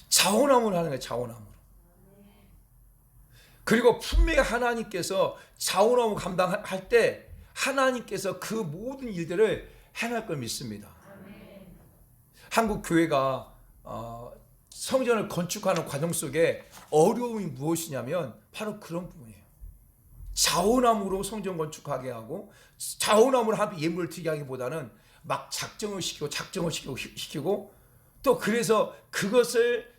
C: 자원함으로 하는 거예요. 자원함으로. 그리고 분명히 하나님께서 자원함을 감당할 때 하나님께서 그 모든 일들을 행할 걸 믿습니다. 한국 교회가 성전을 건축하는 과정 속에 어려움이 무엇이냐면 바로 그런 부분이에요. 자원함으로 성전 건축하게 하고 자원함으로 하나님 예물을 드리게 하기보다는 막 작정을 시키고 또 그래서 그것을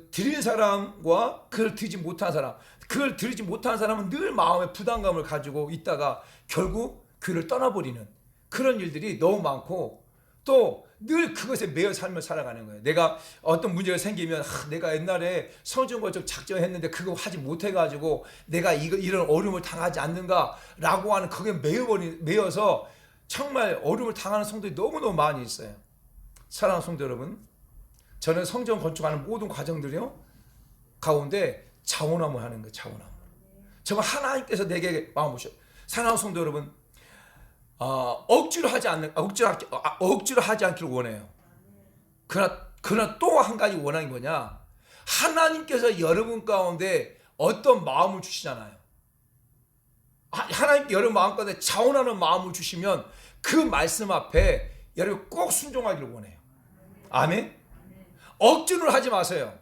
C: 드린 사람과 그걸 드리지 못한 사람은 늘 마음에 부담감을 가지고 있다가 결국 교회를 떠나버리는 그런 일들이 너무 많고 또 늘 그것에 매여 삶을 살아가는 거예요. 내가 어떤 문제가 생기면 내가 옛날에 성전 건축 작정했는데 그거 하지 못해가지고 내가 이런 어려움을 당하지 않는가라고 하는 거기에 매여서 정말 어려움을 당하는 성도들이 너무너무 많이 있어요. 사랑하는 성도 여러분, 저는 성전 건축하는 모든 과정들이요 가운데 자원함을 하는 거예요. 자원함. 정말 하나님께서 내게 마음 오셔. 사랑하는 성도 여러분, 억지로 하지 않기를 원해요. 그러나 또 한 가지 원하는 게 뭐냐? 하나님께서 여러분 가운데 어떤 마음을 주시잖아요. 하나님께 여러분 마음 가운데 자원하는 마음을 주시면 그 말씀 앞에 여러분 꼭 순종하기를 원해요. 아멘. 억지로 하지 마세요.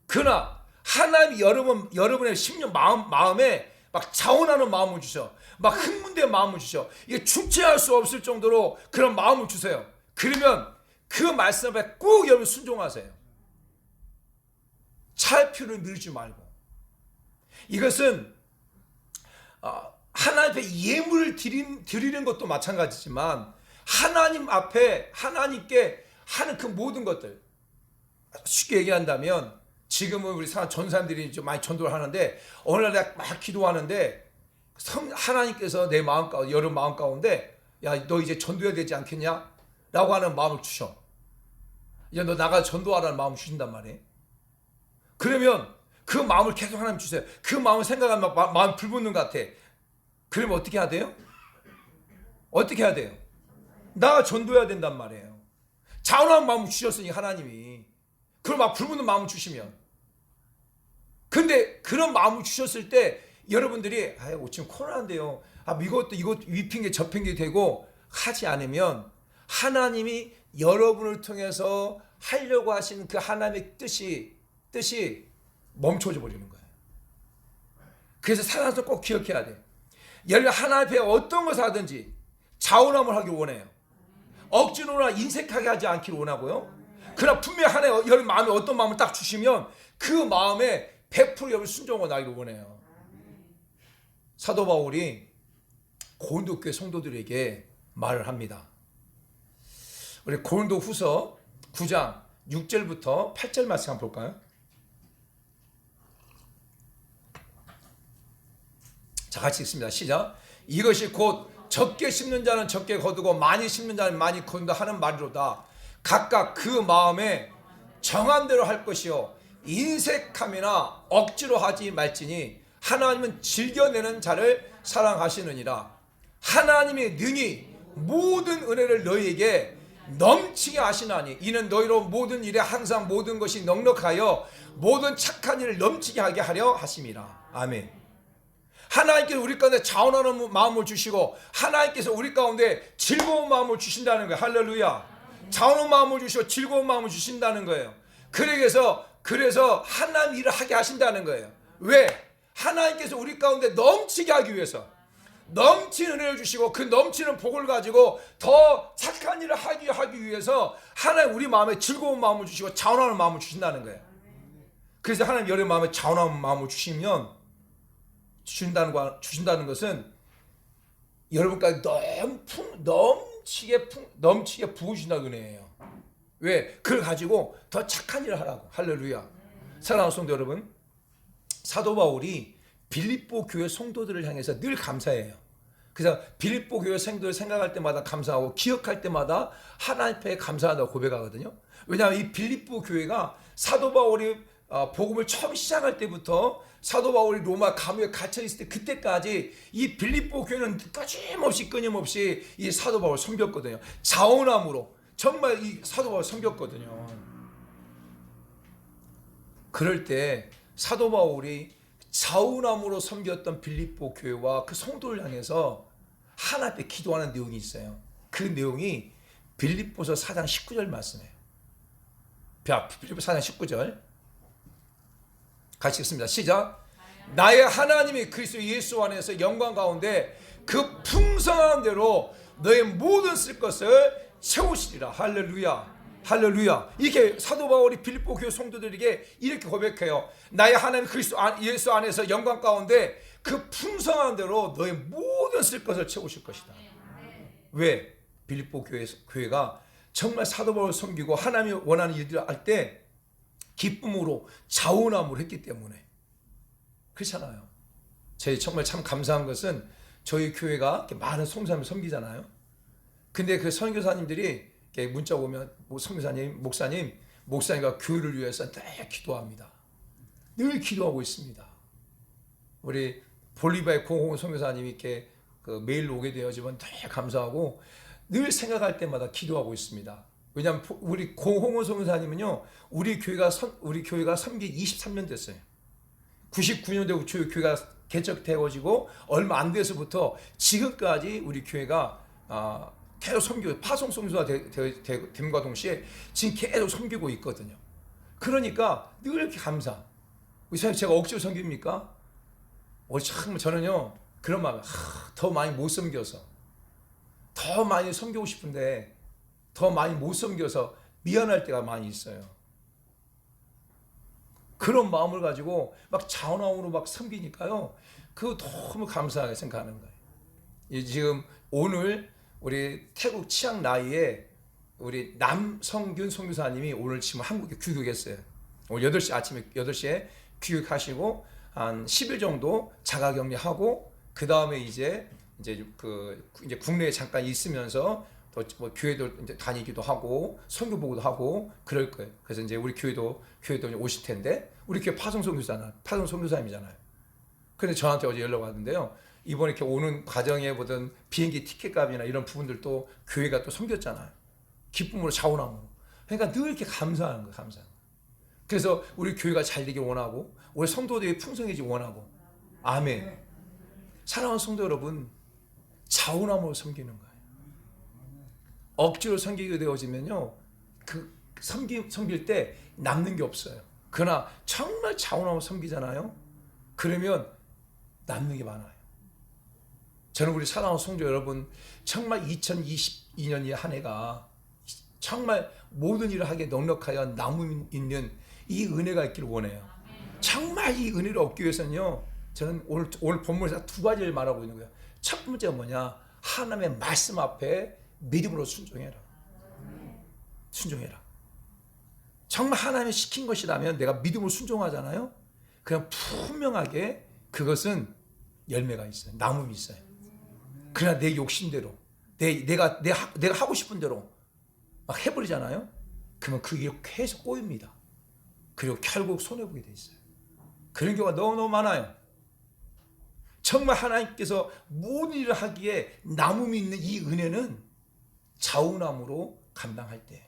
C: 그러나 하나님이 여러분의 심령 마음에 막 자원하는 마음을 주셔. 막 흥분된 마음을 주셔. 이게 주체할 수 없을 정도로 그런 마음을 주세요. 그러면 그 말씀 앞에 꼭 여러분 순종하세요. 차표를 미루지 말고. 이것은 하나님 앞에 예물을 드리는 것도 마찬가지지만 하나님 앞에 하나님께 하는 그 모든 것들 쉽게 얘기한다면 지금은 우리 전사님들이 좀 많이 전도를 하는데 어느 날 내가 막 기도하는데 하나님께서 내 마음 가운데 여러분 마음 가운데 야 너 이제 전도해야 되지 않겠냐? 라고 하는 마음을 주셔. 이제 너 나가 전도하라는 마음을 주신단 말이에요. 그러면 그 마음을 계속 하나님 주세요. 그 마음을 생각하면 마음 불붙는 것 같아. 그러면 어떻게 해야 돼요? 어떻게 해야 돼요? 나가 전도해야 된단 말이에요. 자원하는 마음을 주셨으니 하나님이 그럼 막 불붙는 마음을 주시면 근데 그런 마음을 주셨을 때 여러분들이 지금 코로나인데요. 이것도 위 핑계 저 핑계 되고 하지 않으면 하나님이 여러분을 통해서 하려고 하시는 그 하나님의 뜻이 멈춰져 버리는 거예요. 그래서 살아서 꼭 기억해야 돼. 여러분 하나님 앞에 어떤 것을 하든지 자원함을 하길 원해요. 억지로나 인색하게 하지 않기를 원하고요. 그러나 분명히 하나님 여러분 마음에 어떤 마음을 딱 주시면 그 마음에 100% 여러분 순종을 나기를 원해요. 사도 바울이 고린도 교회 성도들에게 말을 합니다. 우리 고린도 후서 9장 6절부터 8절 말씀 한번 볼까요? 자, 같이 읽습니다. 시작. 이것이 곧 적게 심는 자는 적게 거두고 많이 심는 자는 많이 거둔다 하는 말이로다. 각각 그 마음에 정한 대로 할 것이요 인색함이나 억지로 하지 말지니 하나님은 즐겨내는 자를 사랑하시느니라. 하나님이 능히 모든 은혜를 너희에게 넘치게 하시나니 이는 너희로 모든 일에 항상 모든 것이 넉넉하여 모든 착한 일을 넘치게 하게 하려 하심이라. 아멘. 하나님께서 우리 가운데 자원하는 마음을 주시고 하나님께서 우리 가운데 즐거운 마음을 주신다는 거예요. 할렐루야. 자원하는 마음을 주시고 즐거운 마음을 주신다는 거예요. 그래서 하나님 일을 하게 하신다는 거예요. 왜? 하나님께서 우리 가운데 넘치게 하기 위해서 넘치는 은혜를 주시고 그 넘치는 복을 가지고 더 착한 일을 하기 위해서 하나님 우리 마음에 즐거운 마음을 주시고 자원하는 마음을 주신다는 거예요. 그래서 하나님 여러분 마음에 자원하는 마음을 주신다는 것은 여러분까지 넘치게 부으신다는 은혜예요. 왜? 그걸 가지고 더 착한 일을 하라고. 할렐루야. 사랑하는 성도 여러분, 사도 바울이 빌립보 교회 성도들을 향해서 늘 감사해요. 그래서 빌립보 교회 성도를 생각할 때마다 감사하고 기억할 때마다 하나님 앞에 감사하다고 고백하거든요. 왜냐하면 이 빌립보 교회가 사도 바울이 복음을 처음 시작할 때부터 사도 바울이 로마 감옥에 갇혀 있을 때 그때까지 이 빌립보 교회는 끊임없이 이 사도 바울을 섬겼거든요. 자원함으로 정말 이 사도 바울을 섬겼거든요. 그럴 때 사도 바울이 자원함으로 섬겼던 빌립보 교회와 그 성도를 향해서 하나님 앞에 기도하는 내용이 있어요. 그 내용이 빌립보서 4장 19절 말씀이에요. 빌립보 4장 19절 같이 읽습니다. 시작. 나의 하나님이 그리스도 예수 안에서 영광 가운데 그 풍성한 대로 너의 모든 쓸 것을 채우시리라. 할렐루야. 할렐루야. 이렇게 사도 바울이 빌립보 교회 성도들에게 이렇게 고백해요. 나의 하나님 그리스도 예수 안에서 영광 가운데 그 풍성한 대로 너의 모든 쓸 것을 채우실 것이다. 왜? 빌립보 교회가 정말 사도 바울을 섬기고 하나님이 원하는 일들을 할 때 기쁨으로 자원함으로 했기 때문에 그렇잖아요. 저희 정말 참 감사한 것은 저희 교회가 이렇게 많은 성도님을 섬기잖아요. 근데 그 선교사님들이 이렇게 문자 오면 선교사님, 목사님과 교회를 위해서 늘 기도합니다. 늘 기도하고 있습니다. 우리 볼리비아의 고홍 선교사님이 이렇게 그 메일 오게 되어지면 늘 감사하고 늘 생각할 때마다 기도하고 있습니다. 왜냐하면 우리 고홍호 선교사님은요, 우리 교회가 섬긴 23년 됐어요. 99년대 저희 교회가 개척되어지고 얼마 안 돼서부터 지금까지 우리 교회가 계속 섬기고 파송 선교사가 됨과 동시에 지금 계속 섬기고 있거든요. 그러니까 늘 이렇게 감사. 선생님 제가 억지로 섬깁니까? 참 저는요 그런 마음에 더 많이 못 섬겨서 더 많이 섬기고 싶은데 더 많이 못 섬겨서 미안할 때가 많이 있어요. 그런 마음을 가지고 막 자원함으로 막 섬기니까요. 그거 너무 감사하게 생각하는 거예요. 지금 오늘 우리 태국 치앙라이에 우리 남성균 선교사님이 오늘 지금 한국에 귀국했어요. 오늘 8시 아침에 8시에 귀국하시고 한 10일 정도 자가격리하고 그 다음에 이제 국내에 잠깐 있으면서 또 뭐 교회도 이제 다니기도 하고 선교 보고도 하고 그럴 거예요. 그래서 이제 우리 교회도 오실 텐데 우리 교회 파송 선교사님이잖아요. 그런데 저한테 어제 연락 왔는데요. 이번에 이렇게 오는 과정에 보던 비행기 티켓값이나 이런 부분들도 교회가 또 섬겼잖아요. 기쁨으로 자원함으로. 그러니까 늘 이렇게 감사하는 거예요. 감사하는 거예요. 그래서 우리 교회가 잘 되길 원하고 우리 성도들이 풍성해지길 원하고 아멘. 사랑하는 성도 여러분, 자원함으로 섬기는 거예요. 억지로 섬기게 되어지면요, 그 섬길 때 남는 게 없어요. 그러나 정말 자원함으로 섬기잖아요. 그러면 남는 게 많아요. 저는 우리 사랑하는 성도 여러분, 정말 2022년 한 해가 정말 모든 일을 하기에 넉넉하여 남음 있는 이 은혜가 있기를 원해요. 정말 이 은혜를 얻기 위해서는요, 저는 오늘 본문에서 2가지를 말하고 있는 거예요. 첫 번째가 뭐냐? 하나님의 말씀 앞에 믿음으로 순종해라. 순종해라. 정말 하나님이 시킨 것이라면 내가 믿음으로 순종하잖아요. 그냥 분명하게 그것은 열매가 있어요. 남음이 있어요. 그러나 내 욕심대로 내가 하고 싶은 대로 막 해버리잖아요. 그러면 그게 계속 꼬입니다. 그리고 결국 손해보게 돼 있어요. 그런 경우가 너무너무 많아요. 정말 하나님께서 모든 일을 하기에 남음이 있는 이 은혜는 자원함으로 감당할 때예요.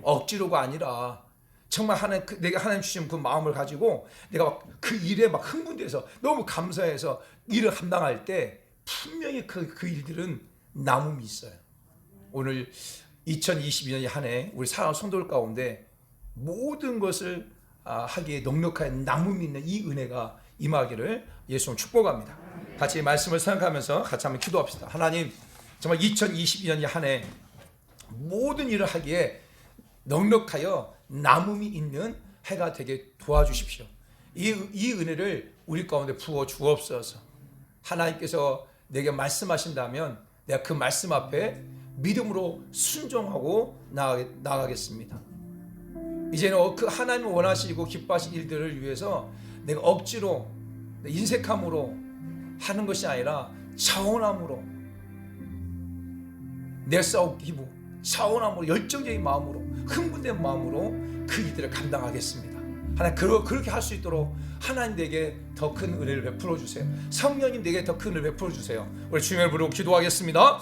C: 억지로가 아니라 정말 내가 하나님 주신 그 마음을 가지고 내가 막 그 일에 막 흥분돼서 너무 감사해서 일을 감당할 때 분명히 그 일들은 남음이 있어요. 오늘 2022년 한 해 우리 사랑하는 성도들 가운데 모든 것을 하기에 넉넉한 남음이 있는 이 은혜가 임하기를 예수님 축복합니다. 같이 말씀을 생각하면서 같이 한번 기도합시다. 하나님, 정말 2022년 한 해 모든 일을 하기에 넉넉하여 남음이 있는 해가 되게 도와주십시오. 이 은혜를 우리 가운데 부어 주옵소서. 하나님께서 내게 말씀하신다면 내가 그 말씀 앞에 믿음으로 순종하고 나아가겠습니다. 이제는 그 하나님이 원하시고 기뻐하신 일들을 위해서 내가 억지로 인색함으로 하는 것이 아니라 자원함으로 내 싸우기부 자원함으로 열정적인 마음으로 흥분된 마음으로 그 일들을 감당하겠습니다. 하나님 그렇게 할 수 있도록 하나님 내게 더 큰 은혜를 베풀어 주세요. 성령님 내게 더 큰 은혜를 베풀어 주세요. 우리 주님을 부르고 기도하겠습니다.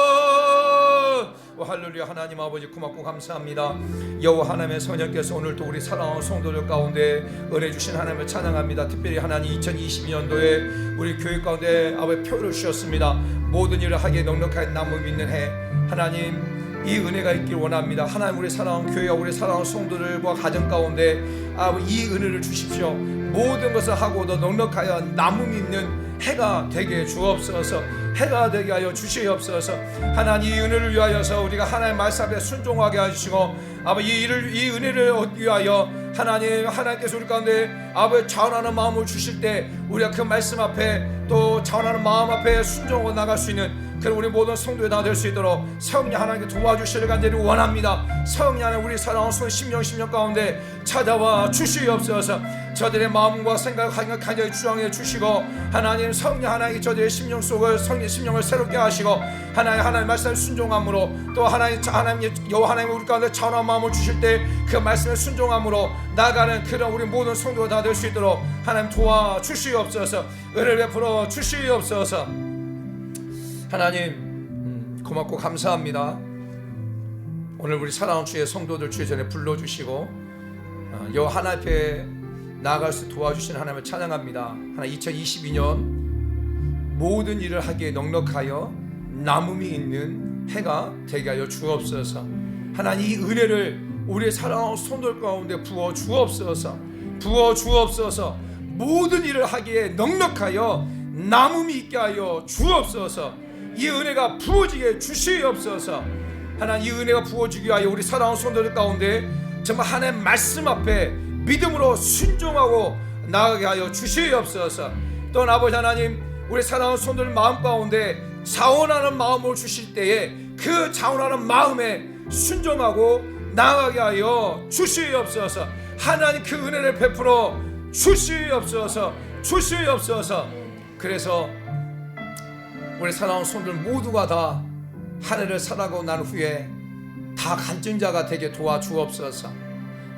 C: 주여! 할렐루야. 하나님 아버지 고맙고 감사합니다. 여호와 하나님의 성령께서 오늘도 우리 사랑하는 성도들 가운데 은혜 주신 하나님을 찬양합니다. 특별히 하나님 2022년도에 우리 교회 가운데 아버지 표를 주셨습니다. 모든 일을 하기에 넉넉한 남음 있는 해 하나님 이 은혜가 있길 원합니다. 하나님 우리 사랑하는 교회와 우리 사랑하는 성도들과 가정 가운데 이 은혜를 주십시오. 모든 것을 하고도 넉넉하여 남음 있는 해가 되게 주옵소서. 해가 되게 하여 주시옵소서. 하나님 이 은혜를 위하여서 우리가 하나님 말씀 앞에 순종하게 하시고 아버지 이 은혜를 얻기 위하여 하나님께서 우리 가운데 아버지 자원하는 마음을 주실 때 우리가 그 말씀 앞에 또 자원하는 마음 앞에 순종하고 나갈 수 있는 그런 우리 모든 성도에 다 될 수 있도록 성령 하나님께 도와주시를 간절히 원합니다. 성령 하나님 우리 사랑하는 심령 가운데 찾아와 주시옵소서. 저들의 마음과 생각을 간절히 주장해 주시고 하나님 성령 하나님께 저들의 심령 속을 심령을 새롭게 하시고 하나님 말씀에 순종함으로 또 하나님 여호와 하나님 우리 가운데 자원한 마음을 주실 때 그 말씀에 순종함으로 나아가는 그런 우리 모든 성도가 다 될 수 있도록 하나님 도와 주시옵소서. 은혜를 베풀어 주시옵소서. 하나님 고맙고 감사합니다. 오늘 우리 사랑하는 주의 성도들 주의 전에 불러주시고 여호와 하나님 앞에 나아갈 수 도와주신 하나님을 찬양합니다. 하나님 2022년 모든 일을 하기에 넉넉하여 남음이 있는 해가 되게 하여 주옵소서. 하나님 이 은혜를 우리의 사랑하는 성도들 가운데 부어 주옵소서. 모든 일을 하기에 넉넉하여 남음이 있게 하여 주옵소서. 이 은혜가 부어지게 주시옵소서. 하나님 이 은혜가 부어지기 위하여 우리 사랑하는 성도들 가운데 정말 하나님 말씀 앞에 믿음으로 순종하고 나아가게 하여 주시옵소서. 또 아버지 하나님 우리 사랑하는 성도들 마음 가운데 자원하는 마음을 주실 때에 그 자원하는 마음에 순종하고 나아가게 하여 주시옵소서. 하나님 그 은혜를 베풀어 주시옵소서. 주시옵소서. 그래서 우리 사랑하는 성도들 모두가 다 한 해를 살아가고 난 후에 다 간증자가 되게 도와주옵소서.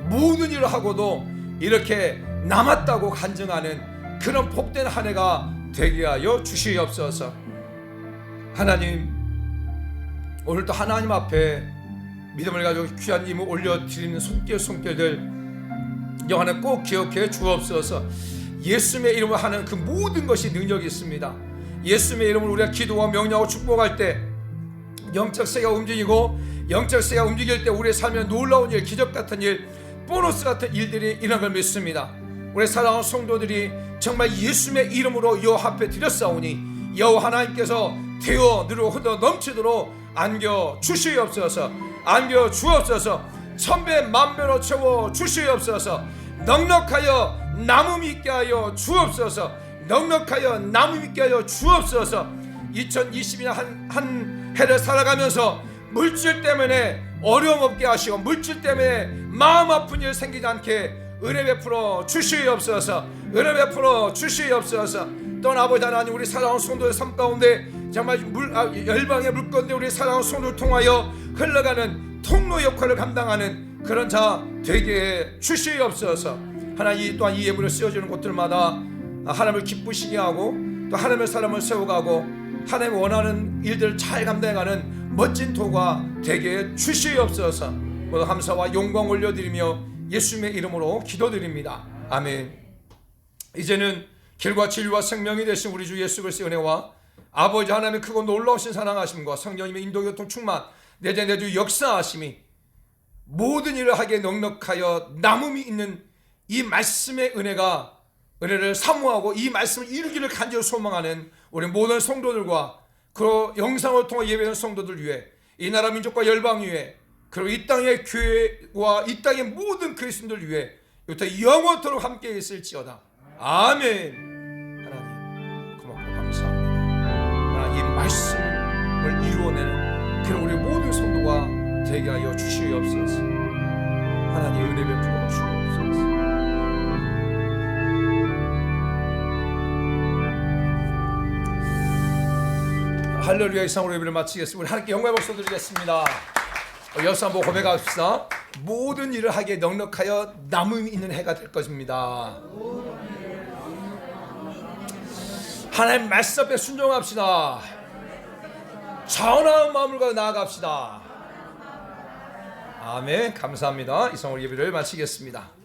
C: 모든 일을 하고도 이렇게 남았다고 간증하는 그런 복된 한 해가 되게 하여 주시옵소서. 하나님, 오늘도 하나님 앞에 믿음을 가지고 귀한 힘을 올려드리는 손길들 영하나 꼭 기억해 주옵소서. 예수님의 이름으로 하는 그 모든 것이 능력이 있습니다. 예수님의 이름으로 우리가 기도와 명령하고 축복할 때 영적 세계가 움직이고, 영적 세계가 움직일 때 우리의 삶에 놀라운 일, 기적 같은 일, 보너스 같은 일들이 일어날 걸 믿습니다. 우리 사랑하는 성도들이 정말 예수님의 이름으로 여호와 앞에 드렸사오니 여호와 하나님께서 되어 누르고 흘러 넘치도록 안겨 주시옵소서. 안겨 주옵소서. 천배 만배로 채워 주시옵소서. 넉넉하여 남음 있게 하여 주옵소서. 넉넉하여 남음 있게 하여 주옵소서. 2022년 한 해를 살아가면서 물질 때문에 어려움 없게 하시고, 물질 때문에 마음 아픈 일 생기지 않게 은혜 베풀어 주시옵소서. 은혜 베풀어 주시옵소서. 또한 아버지 하나님, 우리 사랑하는 성도의 삶 가운데 정말 열방의 물건들 우리 사랑하는 성도를 통하여 흘러가는 통로 역할을 감당하는 그런 자 되게 주시옵소서. 하나님, 또한 이 예물을 쓰여주는 곳들마다 하나님을 기쁘시게 하고, 또 하나님의 사람을 세워가고 하나님 원하는 일들을 잘 감당해가는 멋진 도가 되게 주시옵소서. 모두 감사와 영광 올려드리며 예수님의 이름으로 기도드립니다. 아멘. 이제는 길과 진리와 생명이 되신 우리 주 예수 그리스도의 은혜와 아버지 하나님의 크고 놀라우신 사랑하심과 성령님의 인도교통 충만 내주 역사하심이 모든 일을 하기에 넉넉하여 남음이 있는 이 말씀의 은혜를 사모하고 이 말씀을 이루기를 간절히 소망하는 우리 모든 성도들과 그 영상을 통해 예배하는 성도들 위해, 이 나라 민족과 열방 위해, 그리고 이 땅의 교회와 이 땅의 모든 그리스도인들 위해 이부터 영원토록 함께 있을지어다. 아멘. 하나님 고맙고 감사합니다. 하나님 이 말씀을 이루어내는 그런 우리 모든 성도가 되게 하여 주시옵소서. 하나님 은혜 베풀어 주옵소서. 할렐루야. 이상으로 예배를 마치겠습니다. 우리 하나님께 영광의 박수 드리겠습니다. 여기서 한번 고백합시다. 모든 일을 하기에 넉넉하여 남음이 있는 해가 될 것입니다. 하나님 말씀 앞에 순종합시다. 자원한 마음을 가지고 나아갑시다. 아멘. 감사합니다. 이상으로 예배를 마치겠습니다.